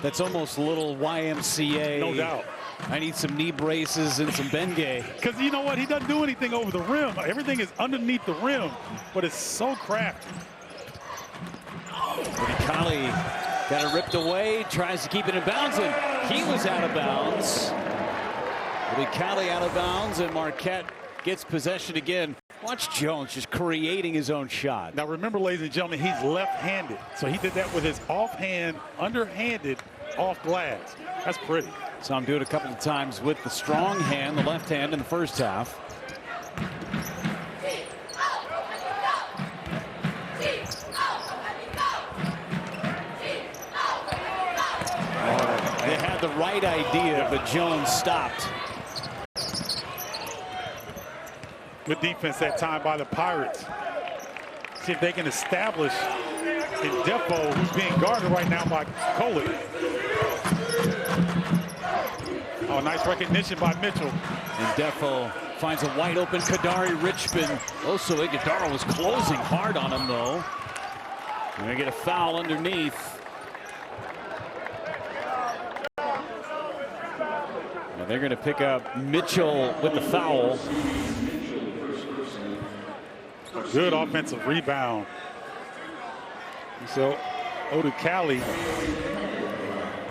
That's almost a little YMCA. No doubt. I need some knee braces and some Bengay. Because you know what? He doesn't do anything over the rim. Everything is underneath the rim, but it's so crafty. Kali got it ripped away, tries to keep it in bounds, and he was out of bounds. Kali out of bounds, and Marquette gets possession again. Watch Jones just creating his own shot. Now remember, ladies and gentlemen, he's left-handed. So he did that with his offhand, underhanded, off glass. That's pretty. Saw him do it a couple of times with the strong hand, the left hand in the first half. They had the right idea, but Jones stopped. Good defense that time by the Pirates. See if they can establish Ndefo, who's being guarded right now by Kolek. Oh, nice recognition by Mitchell. And Ndefo finds a wide open Kadari Richmond. Also, Iguodala was closing hard on him, though. We're going to get a foul underneath. And they're going to pick up Mitchell with the foul. Good offensive rebound. So Odukali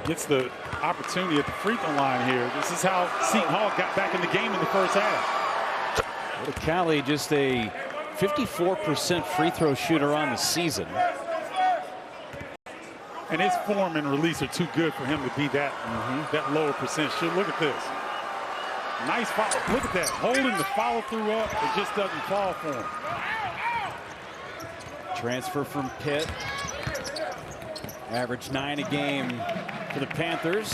gets the opportunity at the free throw line here. This is how Seton Hall got back in the game in the first half. Odukali just a 54% free throw shooter on the season. And his form and release are too good for him to be that lower percent shoot. Look at this. Nice follow. Look at that. Holding the follow through up. It just doesn't fall for him. Transfer from Pitt. Average 9 a game for the Panthers.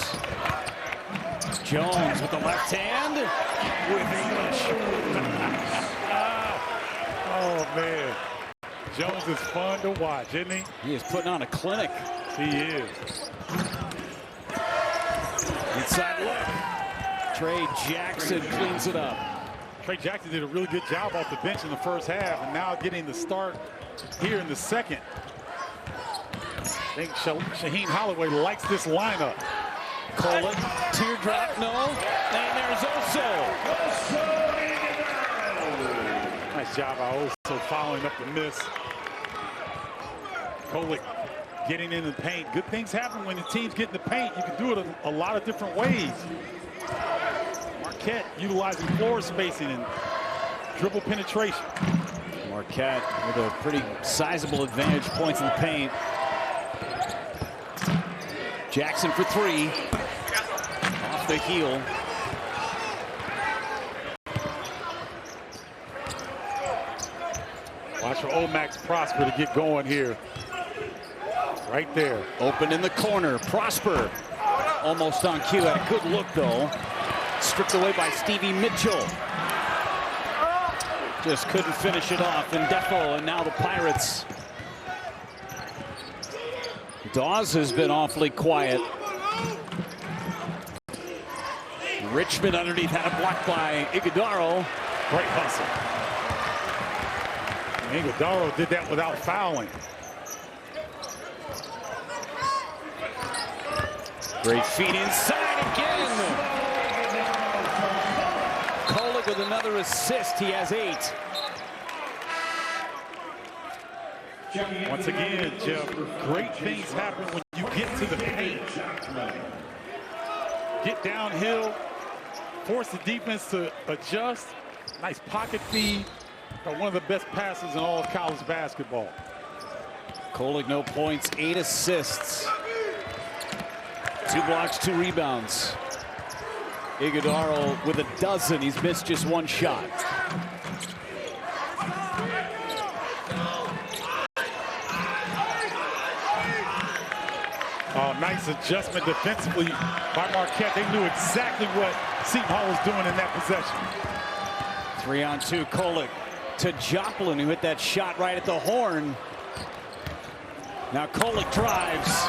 Jones with the left hand with English. Oh, man. Jones is fun to watch, isn't he? He is putting on a clinic. He is. Inside look. Trey Jackson cleans it up. Trey Jackson did a really good job off the bench in the first half, and now getting the start here in the second. I think Shaheen Holloway likes this lineup. Colin, teardrop, no. And there's Oso. Nice job by Oso following up the miss. Kolick getting in the paint. Good things happen when the teams get in the paint. You can do it a lot of different ways. Marquette utilizing floor spacing and dribble penetration. Marquette with a pretty sizable advantage, points in the paint. Jackson for three. Off the heel. Watch for Omax Prosper to get going here. Right there. Open in the corner. Prosper almost on cue. Had a good look, though. Stripped away by Stevie Mitchell. Just couldn't finish it off. And Defo, and now the Pirates. Dawes has been awfully quiet. Richmond underneath had a block by Iguodaro. Great hustle. Iguodaro did that without fouling. Great feed inside again. Kolick with another assist. He has 8. Once again, Jeff, great things happen when you get to the paint. Get downhill, force the defense to adjust. Nice pocket feed. One of the best passes in all of college basketball. Kolick, no points, 8 assists. 2 blocks, 2 rebounds. Iguodaro with a dozen. He's missed just 1 shot. Oh, nice adjustment defensively by Marquette. They knew exactly what Seton Hall was doing in that possession. 3-on-2, Kolick to Joplin, who hit that shot right at the horn. Now Kolick drives.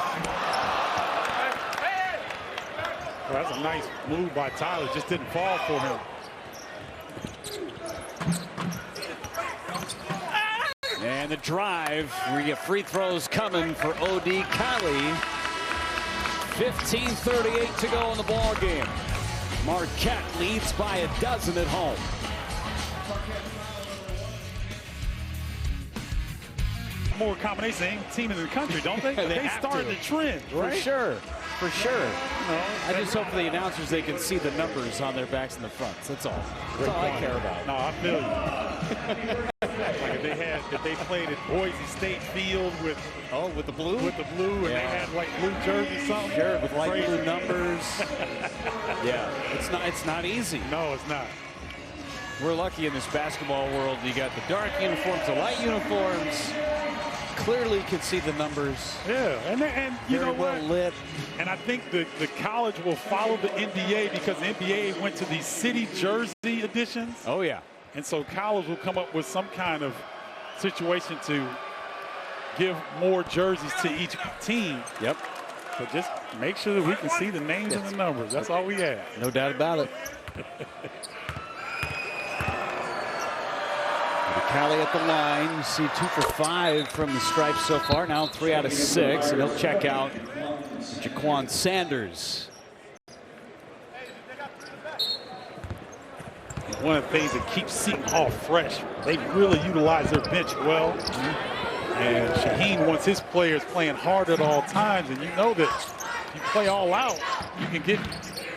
Well, that's a nice move by Tyler. Just didn't fall for him. And the drive. We get free throws coming for O.D. Kali. 15:38 to go in the ball game. Marquette leads by a dozen at home. More combination than any team in the country, don't they? They started the trend, right? For sure. For sure. You know, I just hope for the announcers they can see the numbers on their backs and the fronts. That's all. That's all I care about. No, I feel you. Like if they played at Boise State Field with the blue? With the blue, and they had like blue jerseys, something. Sure, with light blue numbers. Yeah, it's not easy. No, it's not. We're lucky in this basketball world. You got the dark uniforms, the light uniforms. Clearly can see the numbers. Yeah, and you know what? Well lit. And I think the college will follow the NBA because the NBA went to these city jersey editions. Oh, yeah. And so college will come up with some kind of situation to give more jerseys to each team. Yep. But just make sure that we can see the names and the numbers. That's all we have. No doubt about it. Kali at the line. You see 2 for 5 from the stripes so far. Now 3 out of 6. And he'll check out Jaquan Sanders. one of the things that keeps Seton Hall fresh. They really utilize their bench well. And Shaheen wants his players playing hard at all times. And you know that if you play all out, you can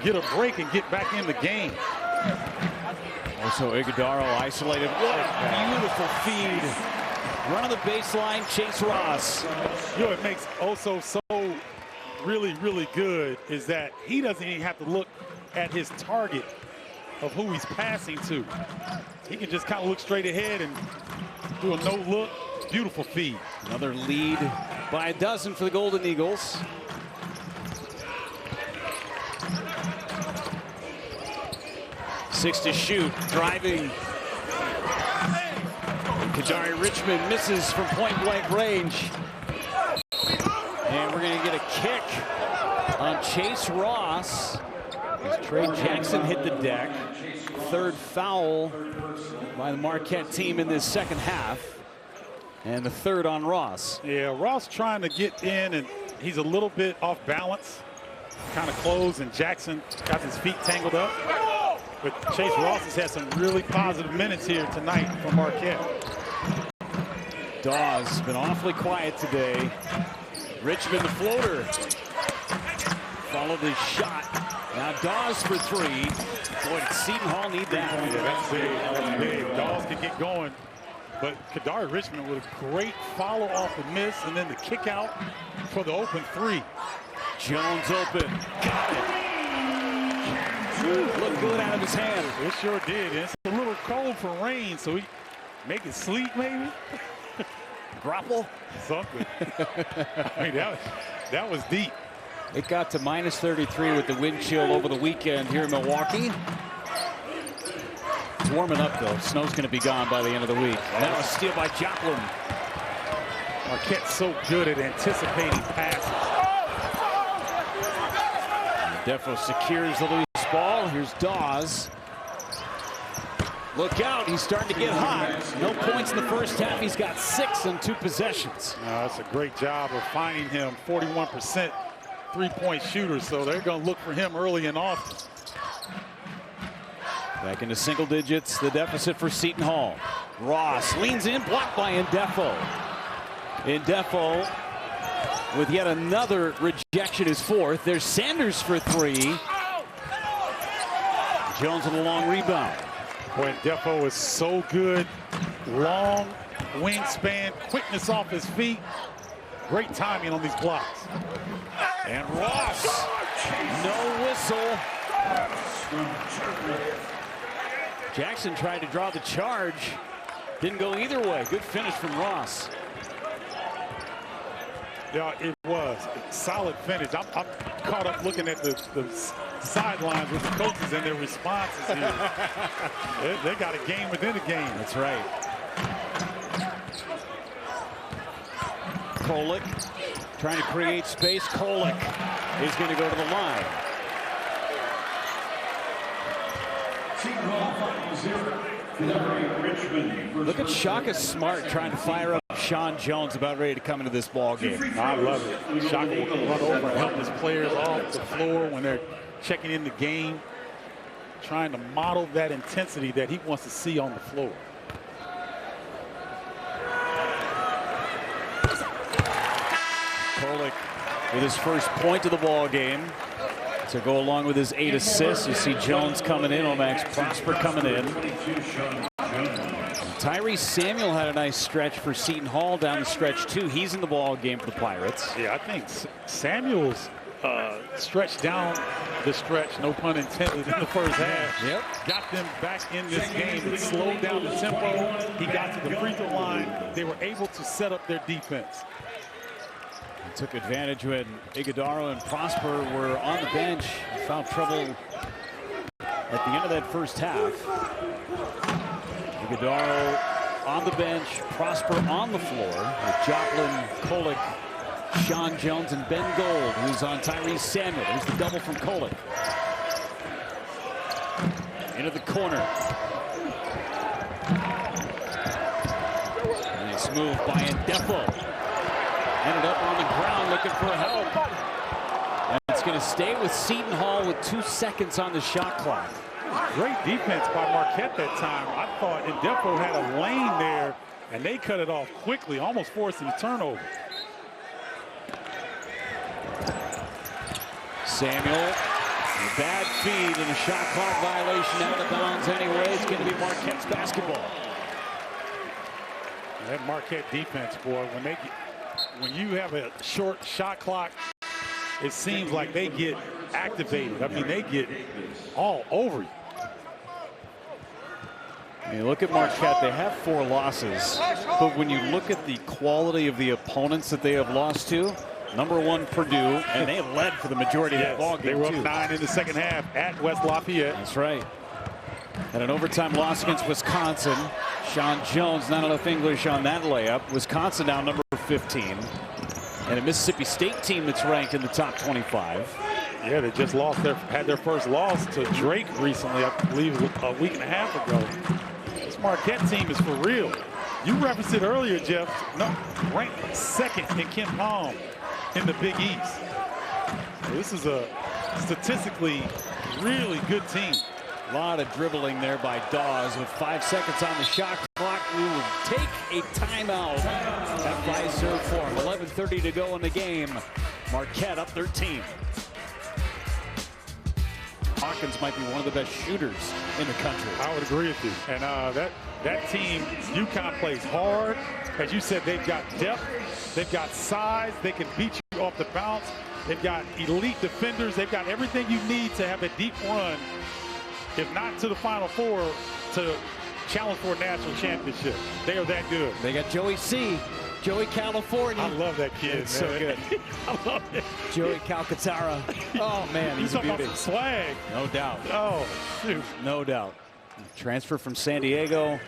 get a break and get back in the game. Also, Iguodaro isolated. What a beautiful feed. Run on the baseline, Chase Ross. You know what makes Oso so really, really good is that he doesn't even have to look at his target of who he's passing to. He can just kind of look straight ahead and do a no-look. Beautiful feed. Another lead by a dozen for the Golden Eagles. Six to shoot, driving. Kadari Richmond misses from point-blank range. And we're going to get a kick on Chase Ross. As Trey Jackson hit the deck. Third foul by the Marquette team in this second half. And the third on Ross. Yeah, Ross trying to get in, and he's a little bit off balance. Kind of close, and Jackson got his feet tangled up. But Chase Ross has had some really positive minutes here tonight for Marquette. Dawes been awfully quiet today. Richmond the floater. Followed his shot. Now Dawes for three. Boy, did Seton Hall need that. Yeah, that's big. That's big. Dawes can get going. But Kadari Richmond with a great follow off the miss, and then the kick out for the open three. Jones open. Got it. Looked good out of his hand. It sure did. And it's a little cold for rain, so he make it sleep maybe. Grapple. Something. I mean, that was deep. It got to -33 with the wind chill over the weekend here in Milwaukee. It's warming up though. Snow's going to be gone by the end of the week. Now a steal by Joplin. Marquette's so good at anticipating passes. Defo secures the loose ball. Here's Dawes. Look out, he's starting to get hot. No points in the first half. He's got 6 on 2 possessions. That's a great job of finding him. 41% three-point shooter, so they're going to look for him early and often. Back into single digits, the deficit for Seton Hall. Ross leans in, blocked by Ndefo. Ndefo with yet another rejection, his fourth. There's Sanders for three. Jones with a long rebound. Boy, Ndefo is so good. Long wingspan, quickness off his feet. Great timing on these blocks. And Ross, no whistle. Jackson tried to draw the charge. Didn't go either way. Good finish from Ross. Yeah, it was a solid finish. I'm caught up looking at the sidelines with the coaches and their responses here. they got a game within a game. That's right. Kolek trying to create space. Kolek is going to go to the line. Look at Shaka Smart trying to fire up Sean Jones, about ready to come into this ball game. I love it. Shaka will run over and help his players off the floor when they're checking in the game, trying to model that intensity that he wants to see on the floor. Kolek with his first point of the ball game to go along with his 8 assists. You see Jones coming in, Omax Prosper coming in. Tyrese Samuel had a nice stretch for Seton Hall down the stretch too. He's in the ball game for the Pirates. Yeah, I think Samuel's stretch down the stretch, no pun intended, in the first half. Yep. Got them back in this game. It slowed down the tempo. He got to the free throw line. They were able to set up their defense. He took advantage when Iguodaro and Prosper were on the bench. Found trouble at the end of that first half. Iguodaro on the bench, Prosper on the floor with Joplin, Kolek, Sean Jones, and Ben Gold, who's on Tyrese Samuel. There's the double from Kolek. Into the corner. Nice move by Ndefo. Ended up on the ground looking for help. And it's going to stay with Seton Hall with 2 seconds on the shot clock. Great defense by Marquette that time. I thought Indefo had a lane there, and they cut it off quickly, almost forcing a turnover. Samuel, a bad feed and a shot clock violation out of bounds anyway. It's going to be Marquette's basketball. That Marquette defense, boy, when you have a short shot clock, it seems like they get activated. I mean, they get all over you. You look at Marquette, they have 4 losses, but when you look at the quality of the opponents that they have lost to, #1 Purdue, and they led for the majority of that ball game. They were up 9 in the second half at West Lafayette. That's right. And an overtime loss against Wisconsin. Sean Jones, not enough English on that layup. Wisconsin now #15. And a Mississippi State team that's ranked in the top 25. Yeah, they just had their first loss to Drake recently, I believe a week and a half ago. This Marquette team is for real. You referenced it earlier, Jeff. No, ranked 2nd in Ken Palm in the Big East. So this is a statistically really good team. A lot of dribbling there by Dawes with 5 seconds on the shot clock. We will take a timeout at Fiserv Forum. 11:30 to go in the game. Marquette up 13. Hawkins might be one of the best shooters in the country. I would agree with you. And that team, UConn plays hard. As you said, they've got depth. They've got size. They can beat you off the bounce. They've got elite defenders. They've got everything you need to have a deep run, if not to the Final Four, to challenge for a national championship. They are that good. They got Joey C. Joey California. I love that kid. It's so good. I love it. Joey Calcaterra. Oh, man, he's a beauty. About swag. No doubt. Oh, shoot. No doubt. Transfer from San Diego.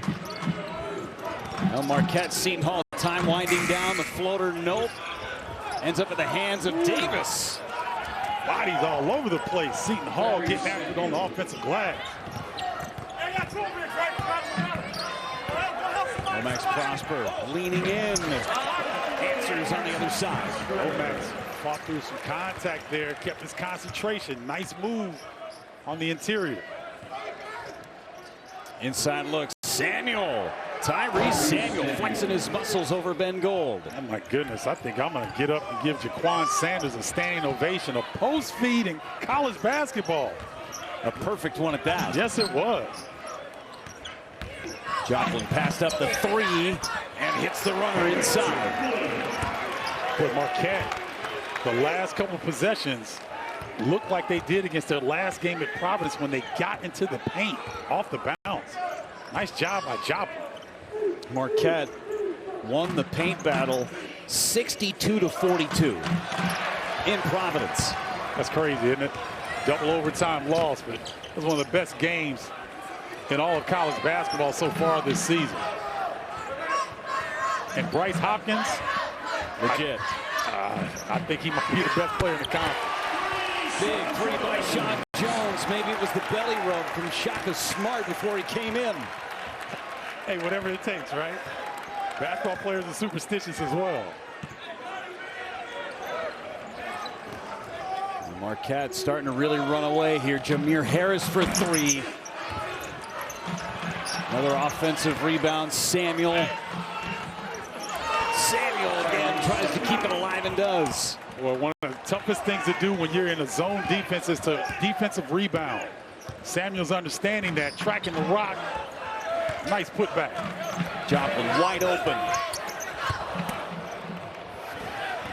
Now Marquette, Seton Hall, time winding down. The floater, nope. Ends up in the hands of Davis. Bodies all over the place. Seton Hall getting after it on the offensive glass. Max Prosper leaning in. Answers on the other side. Max fought through some contact there, kept his concentration. Nice move on the interior. Inside looks. Samuel. Tyrese Samuel flexing his muscles over Ben Gold. Oh my goodness, I think I'm going to get up and give Jaquan Sanders a standing ovation. A post feed in college basketball. A perfect one at that. Yes, it was. Joplin passed up the 3 and hits the runner inside. But Marquette, the last couple of possessions looked like they did against their last game at Providence when they got into the paint off the bounce. Nice job by Joplin. Marquette won the paint battle 62-42 in Providence. That's crazy, isn't it? Double overtime loss, but it was one of the best games in all of college basketball so far this season. And Bryce Hopkins, legit. I think he might be the best player in the conference. Big 3 by Sean Jones. Maybe it was the belly rub from Shaka Smart before he came in. Hey, whatever it takes, right? Basketball players are superstitious as well. And Marquette starting to really run away here. Jameer Harris for 3. Another offensive rebound. Samuel again tries to keep it alive and does. Well, one of the toughest things to do when you're in a zone defense is to defensive rebound. Samuel's understanding that, tracking the rock. Nice putback. Joplin wide open.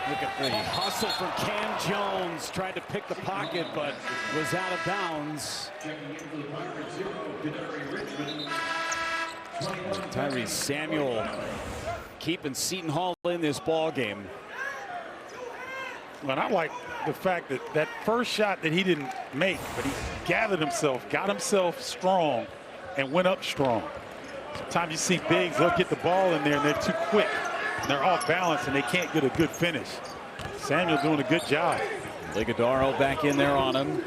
Look at the hustle from Cam Jones. Tried to pick the pocket, but was out of bounds. Tyrese Samuel keeping Seton Hall in this ball game. And I like the fact that that first shot that he didn't make, but he gathered himself, got himself strong, and went up strong. Sometimes you see bigs, they'll get the ball in there and they're too quick. They're off balance and they can't get a good finish. Samuel doing a good job. Ligadaro back in there on him.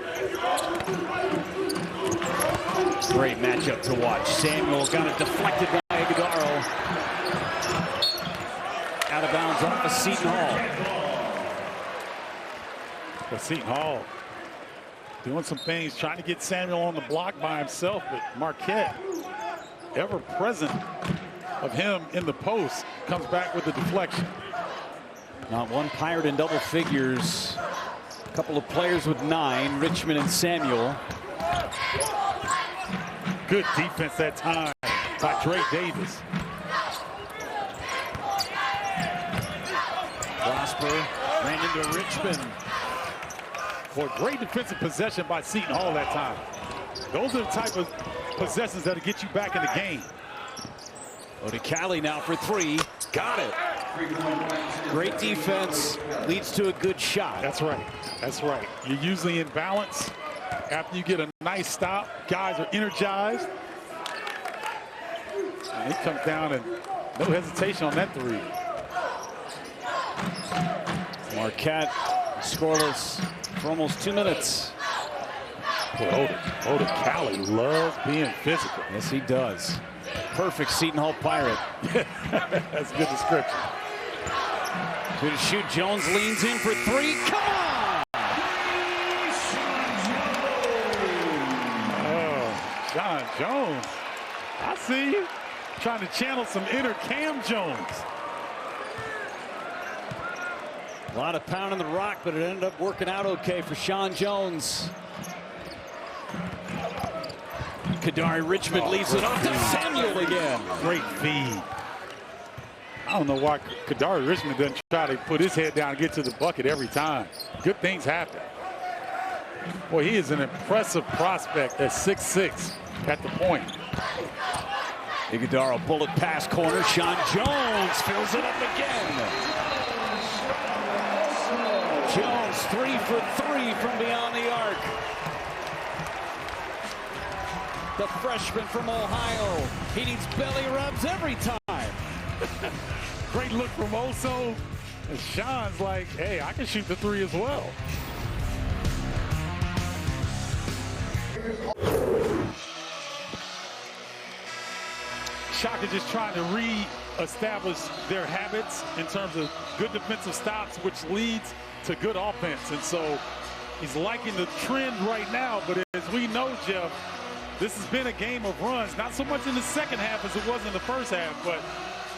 Great matchup to watch. Samuel got it deflected by Ligadaro. Out of bounds off of Seton Hall. But Seton Hall doing some things, trying to get Samuel on the block by himself, but Marquette, ever present of him in the post, comes back with the deflection. Not one Pirate in double figures. A couple of players with 9, Richmond and Samuel. Good defense that time by Dre Davis. Prosper ran into Richmond. For a great defensive possession by Seton Hall that time. Those are the type of possessions that'll get you back in the game. Odikali now for 3. Got it. Great defense leads to a good shot. That's right. That's right. You're usually in balance. After you get a nice stop, guys are energized. And he comes down and no hesitation on that 3. Marquette scoreless for almost 2 minutes. Odikali loves being physical. Yes, he does. Perfect Seton Hall Pirate. That's a good description. Good to shoot. Jones leans in for 3. Come on! Oh, Sean Jones. I see you. Trying to channel some inner Cam Jones. A lot of pounding the rock, but it ended up working out okay for Sean Jones. Kadari Richmond leaves it off to Samuel again. Great feed. I don't know why Kadari Richmond doesn't try to put his head down and get to the bucket every time. Good things happen. Boy, he is an impressive prospect at 6'6" at the point. Iguodaro bullet pass corner. Sean Jones fills it up again. Jones 3 for 3 from beyond the arc. The freshman from Ohio. He needs belly rubs every time. Great look from Oso. And Sean's like, hey, I can shoot the 3 as well. Shaka just trying to re-establish their habits in terms of good defensive stops, which leads to good offense. And so he's liking the trend right now. But as we know, Jeff, this has been a game of runs. Not so much in the second half as it was in the first half, but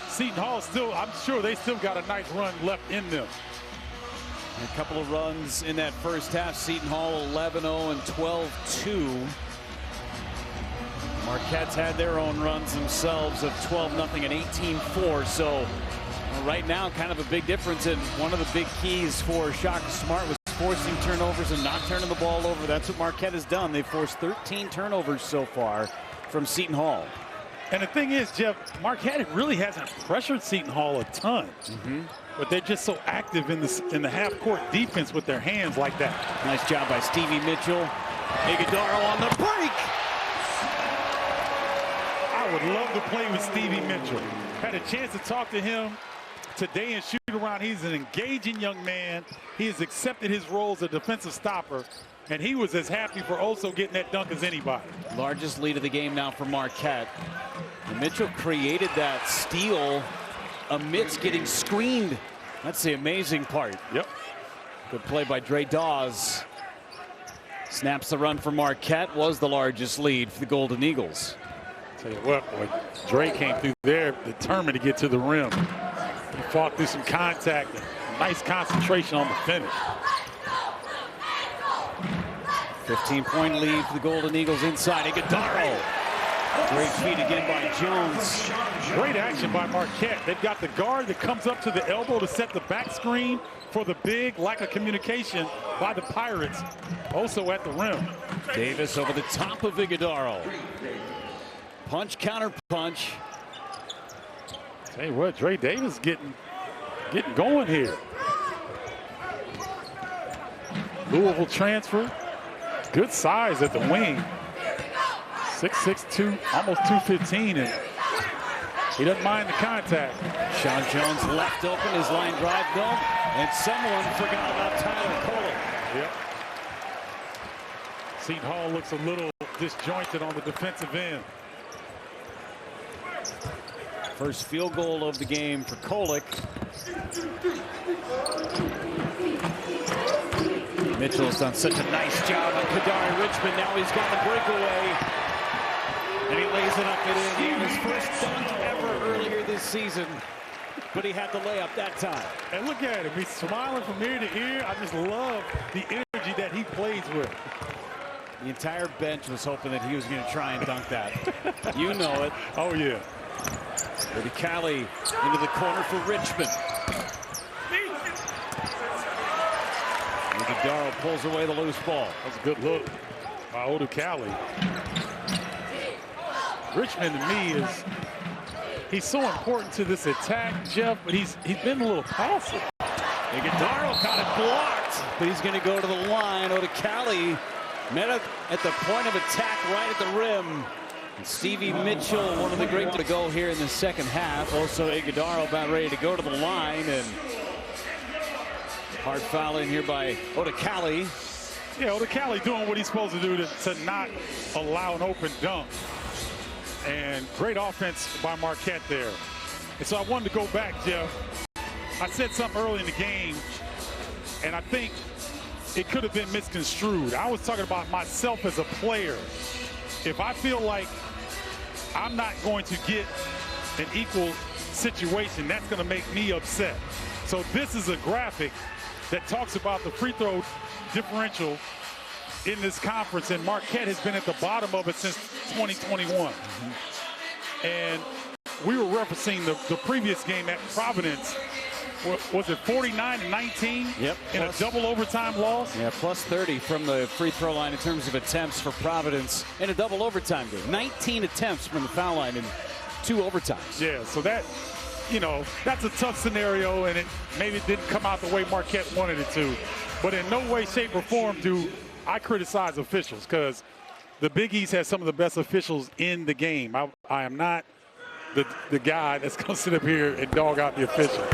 Seton Hall still, I'm sure they still got a nice run left in them. A couple of runs in that first half. Seton Hall 11-0 and 12-2. Marquette's had their own runs themselves of 12-0 and 18-4. So right now, kind of a big difference. And one of the big keys for Shaka Smart was forcing turnovers and not turning the ball over. That's what Marquette has done. They've forced 13 turnovers so far from Seton Hall. And the thing is, Jeff, Marquette really hasn't pressured Seton Hall a ton. But they're just so active in the half-court defense with their hands like that. Nice job by Stevie Mitchell. Iguodaro on the break. I would love to play with Stevie Mitchell. Had a chance to talk to him today and shoot around. He's an engaging young man. He has accepted his role as a defensive stopper, and he was as happy for also getting that dunk as anybody. Largest lead of the game now for Marquette. And Mitchell created that steal amidst getting screened. That's the amazing part. Yep. Good play by Dre Dawes. Snaps the run for Marquette. Was the largest lead for the Golden Eagles. Tell you what, boy, Dre came through there determined to get to the rim. He fought through some contact and nice concentration on the finish. 15-point lead for the Golden Eagles inside. Iguodaro. Great feed again by Jones. Great action by Marquette. They've got the guard that comes up to the elbow to set the back screen for the big lack of communication by the Pirates. Also at the rim. Davis over the top of Iguodaro. Punch, counter punch. Tell you what, Dre Davis getting going here. Louisville transfer. Good size at the wing. 6'6", almost 215, and he doesn't mind the contact. Sean Jones left open, his line drive dunk, and someone forgot about Tyler Kolek. Yep. Seton Hall looks a little disjointed on the defensive end. First field goal of the game for Kolek. Mitchell's done such a nice job on Kadari Richmond. Now he's got the breakaway. And he lays it up and in. He had his first dunk ever earlier this season. But he had the layup that time. And look at him. He's smiling from ear to ear. I just love the energy that he plays with. The entire bench was hoping that he was going to try and dunk that. You know it. Oh, yeah. Cali into the corner for Richmond. Darrow pulls away the loose ball. That's a good look by Cali. Richmond to me he's so important to this attack, Jeff, but he's been a little passive. Darrow got it blocked, but he's going to go to the line. Cali met at the point of attack right at the rim. And Stevie Mitchell, one of the great to go here in the second half. Also, Iguodaro about ready to go to the line, and hard foul in here by Cali. Yeah, Cali doing what he's supposed to do to not allow an open dunk. And great offense by Marquette there. And so I wanted to go back, Jeff. I said something early in the game, and I think it could have been misconstrued. I was talking about myself as a player. If I feel like I'm not going to get an equal situation, that's going to make me upset. So this is a graphic that talks about the free throw differential in this conference, and Marquette has been at the bottom of it since 2021. And we were referencing the previous game at Providence. Was it 49-19? Yep. In a double overtime loss? Yeah, plus 30 from the free throw line in terms of attempts for Providence in a double overtime game. 19 attempts from the foul line in 2 overtimes. Yeah, so that, that's a tough scenario, and maybe it didn't come out the way Marquette wanted it to. But in no way, shape, or form do I criticize officials, because the Big East has some of the best officials in the game. I am not the guy that's going to sit up here and dog out the official.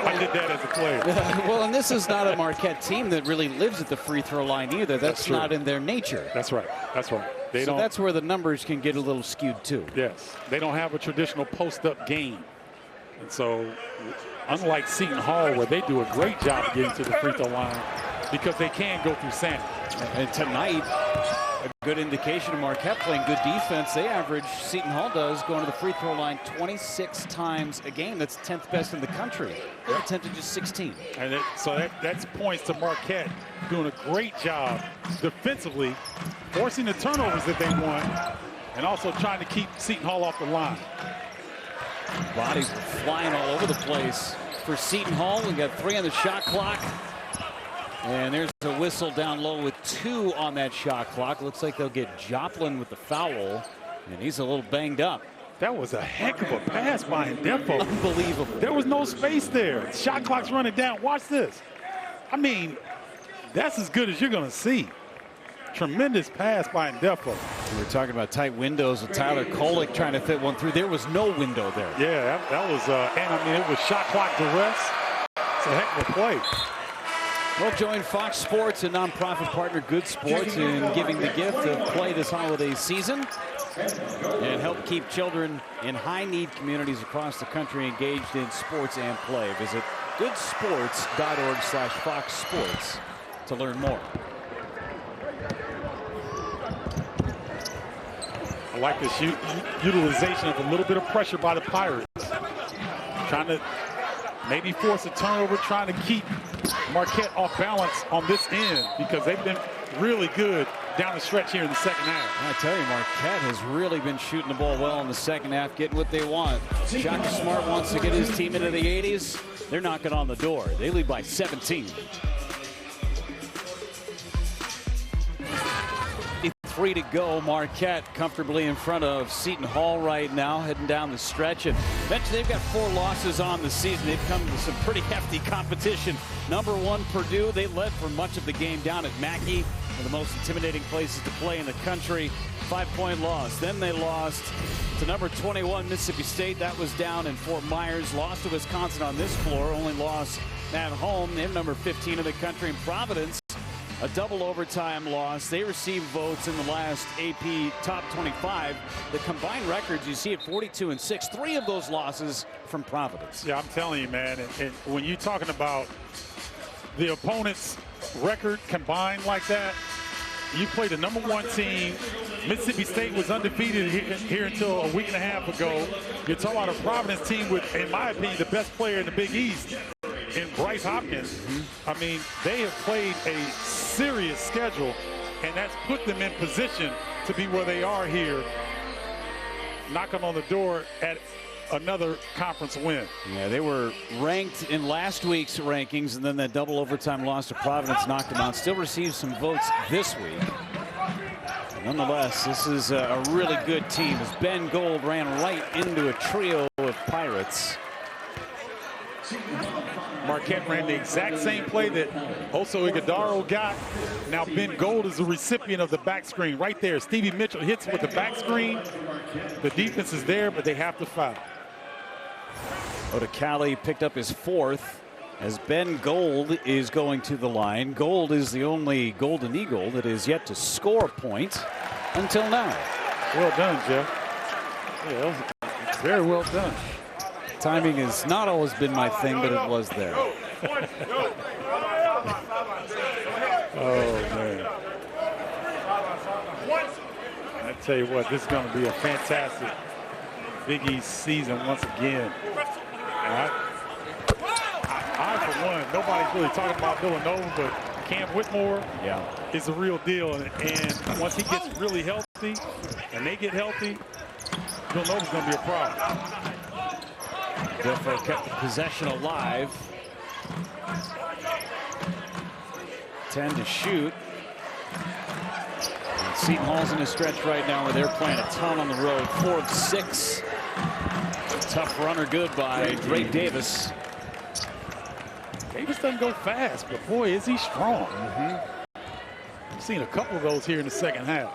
I did that as a player. Well, and this is not a Marquette team that really lives at the free throw line either. That's not in their nature. That's right. That's right. So that's where the numbers can get a little skewed too. Yes. They don't have a traditional post-up game. And so, unlike Seton Hall, where they do a great job of getting to the free throw line because they can go through sand. And tonight, a good indication of Marquette playing good defense. They average, Seton Hall does, going to the free throw line 26 times a game. That's 10th best in the country. They've attempted just 16. And that's points to Marquette doing a great job defensively, forcing the turnovers that they want, and also trying to keep Seton Hall off the line. Bodies flying all over the place for Seton Hall. We got 3 on the shot clock. And there's a whistle down low with 2 on that shot clock. Looks like they'll get Joplin with the foul, and he's a little banged up. That was a heck of a pass by Ndefo. Unbelievable. There was no space there. Shot clock's running down. Watch this. I mean, that's as good as you're going to see. Tremendous pass by Ndefo. We were talking about tight windows with Tyler Kolek trying to fit one through. There was no window there. Yeah, that was, and I mean, it was shot clock duress. It's a heck of a play. Well, join Fox Sports, a nonprofit partner, Good Sports, in giving the gift of play this holiday season and help keep children in high-need communities across the country engaged in sports and play. Visit goodsports.org/Fox Sports to learn more. I like this utilization of a little bit of pressure by the Pirates. Trying to maybe force a turnover, trying to keep Marquette off balance on this end because they've been really good down the stretch here in the second half. I tell you, Marquette has really been shooting the ball well in the second half, getting what they want. Shaka Smart wants to get his team into the 80s. They're knocking on the door. They lead by 17. 3 to go. Marquette comfortably in front of Seton Hall right now, heading down the stretch. And eventually they've got 4 losses on the season. They've come to some pretty hefty competition. Number 1, Purdue. They led for much of the game down at Mackey, one of the most intimidating places to play in the country. 5-point loss. Then they lost to number 21, Mississippi State. That was down in Fort Myers. Lost to Wisconsin on this floor. Only lost at home. They're number 15 in the country. In Providence, a double overtime loss. They received votes in the last AP Top 25. The combined records, you see it 42-6. 3 of those losses from Providence. Yeah, I'm telling you, man. And when you're talking about the opponents record combined like that. You play the #1 team. Mississippi State was undefeated here until a week and a half ago. You're talking about a Providence team with, in my opinion, the best player in the Big East, in Bryce Hopkins. I mean, they have played a serious schedule, and that's put them in position to be where they are here, knocking on the door at another conference win. Yeah, they were ranked in last week's rankings, and then that double overtime loss to Providence knocked them out. Still received some votes this week. Nonetheless, this is a really good team as Ben Gold ran right into a trio of Pirates. Marquette ran the exact same play that Oso Ighodaro got. Now Ben Gold is the recipient of the back screen right there. Stevie Mitchell hits with the back screen. The defense is there, but they have to foul. Odekale picked up his 4th as Ben Gold is going to the line. Gold is the only Golden Eagle that is yet to score a point until now. Well done, Jeff. Yeah, it's very well done. Timing has not always been my thing, but it was there. Oh, man. I tell you what, this is going to be a fantastic Big East season once again. I, for one, nobody's really talking about Villanova, but Cam Whitmore is the real deal. And once he gets really healthy and they get healthy, Villanova's going to be a problem. Defo kept the possession alive. 10 to shoot. And Seton Hall's in a stretch right now where they're playing a ton on the road. 4 of 6. Tough runner good by Dre Davis. Davis doesn't go fast, but boy, is he strong. I've seen a couple of those here in the second half.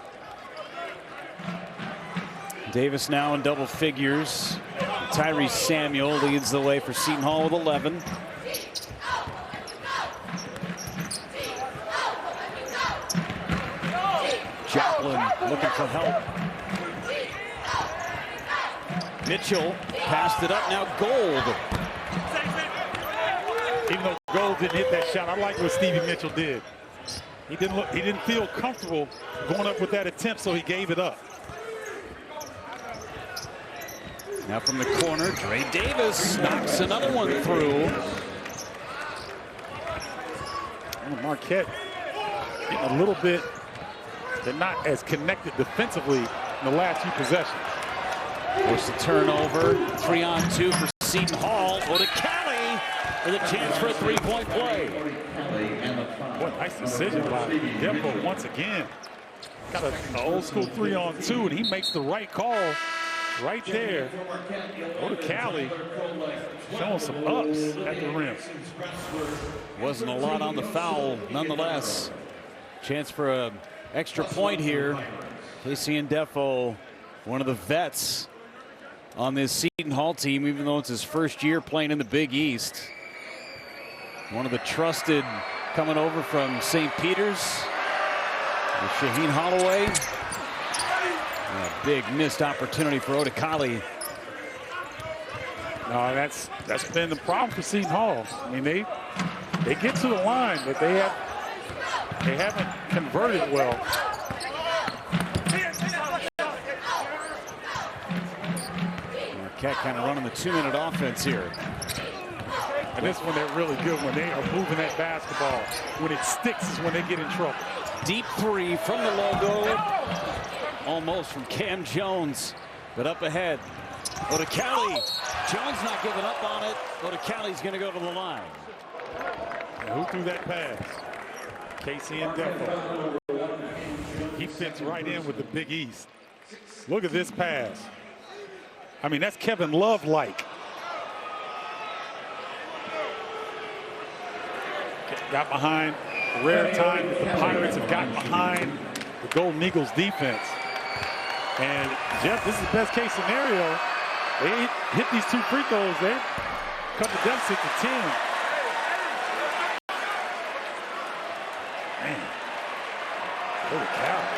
Davis now in double figures. Tyrese Samuel leads the way for Seton Hall with 11. Joplin looking for help. Mitchell passed it up, now Gold. Even though Gold didn't hit that shot, I like what Stevie Mitchell did. He didn't feel comfortable going up with that attempt, so he gave it up. Now from the corner, Dre Davis knocks another one through. And Marquette getting a little bit, they're not as connected defensively in the last few possessions. Force the turnover, 3-on-2 for Seton Hall. Odekale with a chance for a 3-point play. What a nice decision by Defo once again. Got an old school 3-on-2, and he makes the right call right there. Odekale showing some ups at the rim. Wasn't a lot on the foul, nonetheless. Chance for an extra point here. Casey and Defo, one of the vets on this Seton Hall team, even though it's his first year playing in the Big East. One of the trusted coming over from St. Peter's. Shaheen Holloway. A big missed opportunity for Odekale. No, that's been the problem for Seton Hall. I mean, they get to the line, but they haven't converted well. Marquette kind of running the 2-minute offense here. And this one, they're really good when they are moving that basketball. When it sticks is when they get in trouble. Deep 3 from the logo. Almost from Cam Jones, but up ahead. Odekale. Jones not giving up on it. Odekale's going to go to the line. And who threw that pass? Casey and Defo. He fits right in with the Big East. Look at this pass. I mean, that's Kevin Love-like. Got behind. Rare time that the Pirates have gotten behind the Golden Eagles defense. And Jeff, this is the best case scenario. They hit these 2 free throws. They cut the deficit to 10. Man, Odekale.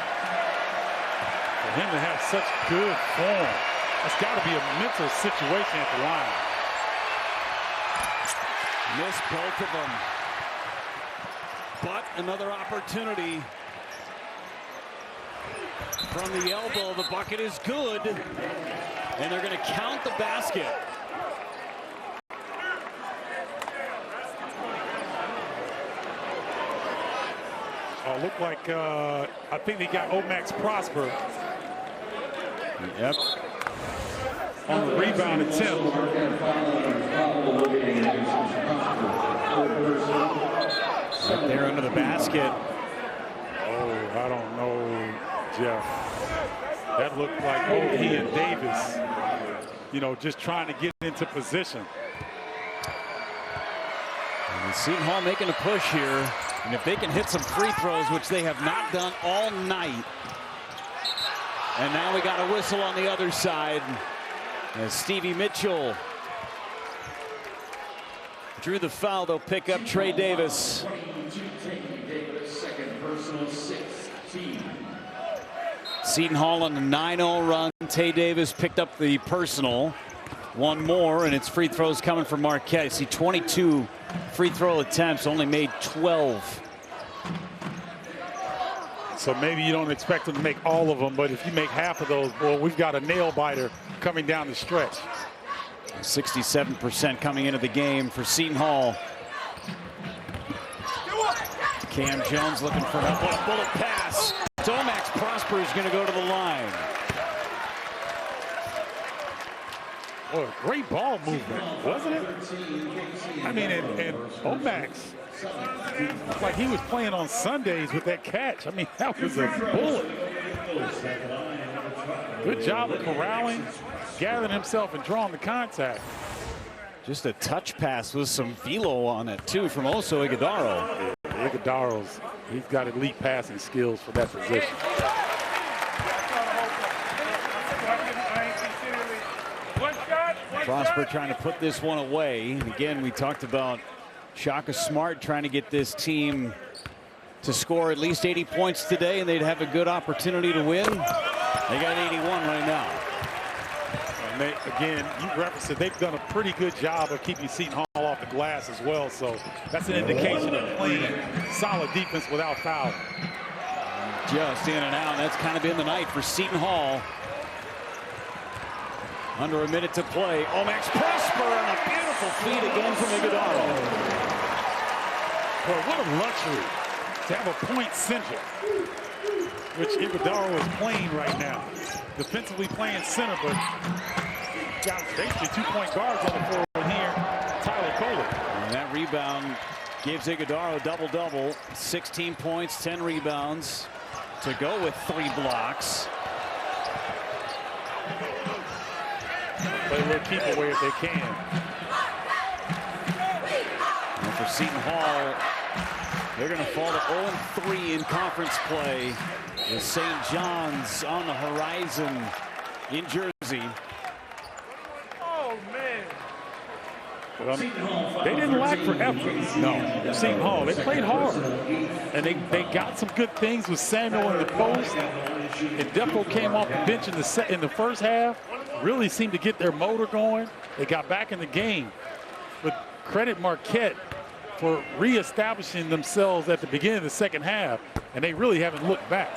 For him to have such good form, that's got to be a mental situation at the line. Missed both of them. But another opportunity from the elbow. The bucket is good, and they're going to count the basket. Looked like I think they got Omax Prosper. Yep. On the rebound attempt. Right there under the basket. Oh, I don't know, Jeff. That looked like both he and Davis, you know, just trying to get into position. And Seton Hall making a push here. And if they can hit some free throws, which they have not done all night. And now we got a whistle on the other side as Stevie Mitchell drew the foul. They'll pick up Trey Davis. Seton Hall on a 9-0 run. Tay Davis picked up the personal. One more, and it's free throws coming from Marquette. You see 22 free throw attempts, only made 12. So maybe you don't expect them to make all of them, but if you make half of those, well, we've got a nail biter coming down the stretch. 67% coming into the game for Seton Hall. Cam Jones looking for help. What a bullet pass. Omax Prosper is going to go to the line. Oh, great ball movement, wasn't it? I mean, and Omax, like he was playing on Sundays with that catch. I mean, that was a bullet. Good job of corralling, gathering himself and drawing the contact. Just a touch pass with some velo on it, too, from Oso Ighodaro. Ighodaro's, he's got elite passing skills for that position. Prosper trying to put this one away. And again, we talked about Shaka Smart trying to get this team to score at least 80 points today, and they'd have a good opportunity to win. They got 81 right now. And they, again, you referenced it, they've done a pretty good job of keeping Seton Hall off the glass as well. So that's an indication of playing solid defense without foul. Just in and out. That's kind of been the night for Seton Hall. Under a minute to play. Omax Prosper on a beautiful feed again from Ighodaro. Boy, what a luxury to have a point center, which Ighodaro is playing right now. Defensively playing center, but got basically 2-point guards on the floor here. Tyler Kohler. And that rebound gives Ighodaro a double-double. 16 points, 10 rebounds to go with 3 blocks. Play a little keep away if they can. And for Seton Hall, they're going to fall to 0-3 in conference play with St. John's on the horizon in Jersey. Oh, man. Well, they didn't lack for effort. No, Seton Hall, they played hard. And they got some good things with Samuel in the post. And Defo came off the bench in the first half. Really seemed to get their motor going. They got back in the game. But credit Marquette for reestablishing themselves at the beginning of the second half, and they really haven't looked back.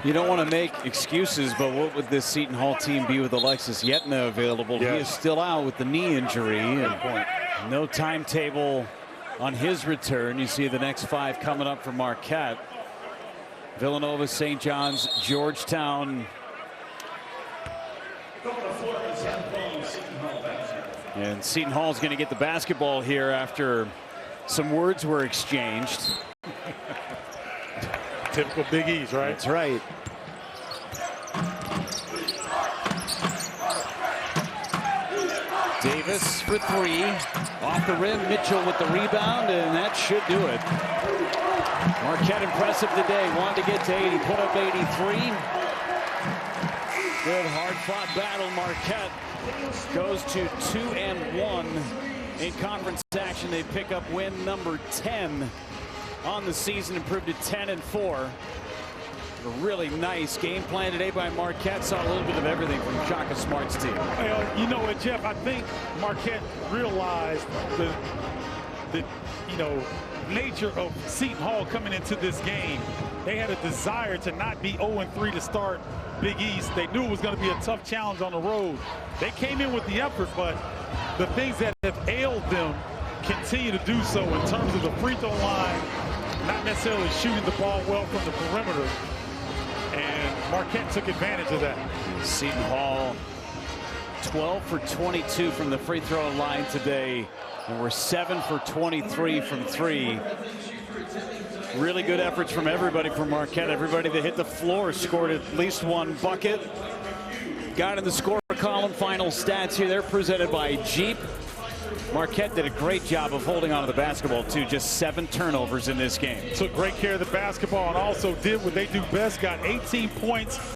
You don't want to make excuses, but what would this Seton Hall team be with Alexis Yetna available? Yes. He is still out with the knee injury, and no timetable on his return. You see the next 5 coming up for Marquette. Villanova, St. John's, Georgetown. And Seton Hall is going to get the basketball here after some words were exchanged. Typical Big East, right? That's right. Davis for 3. Off the rim, Mitchell with the rebound, and that should do it. Marquette impressive today. Wanted to get to 80, put up 83. Good hard-fought battle. Marquette goes to 2-1 in conference action. They pick up win number 10 on the season, improved to 10-4. A really nice game plan today by Marquette. Saw a little bit of everything from Shaka Smart's team. Well, you know what, Jeff? I think Marquette realized that you know, nature of Seton Hall coming into this game. They had a desire to not be 0-3 to start Big East. They knew it was going to be a tough challenge on the road. They came in with the effort, but the things that have ailed them continue to do so in terms of the free throw line, not necessarily shooting the ball well from the perimeter. And Marquette took advantage of that. Seton Hall 12 for 22 from the free throw line today, and we're 7 for 23 from 3. Really good efforts from everybody from Marquette. Everybody that hit the floor scored at least one bucket. Got in the score column. Final stats here. They're presented by Jeep. Marquette did a great job of holding on to the basketball, too. Just 7 turnovers in this game. Took great care of the basketball and also did what they do best. Got 18 points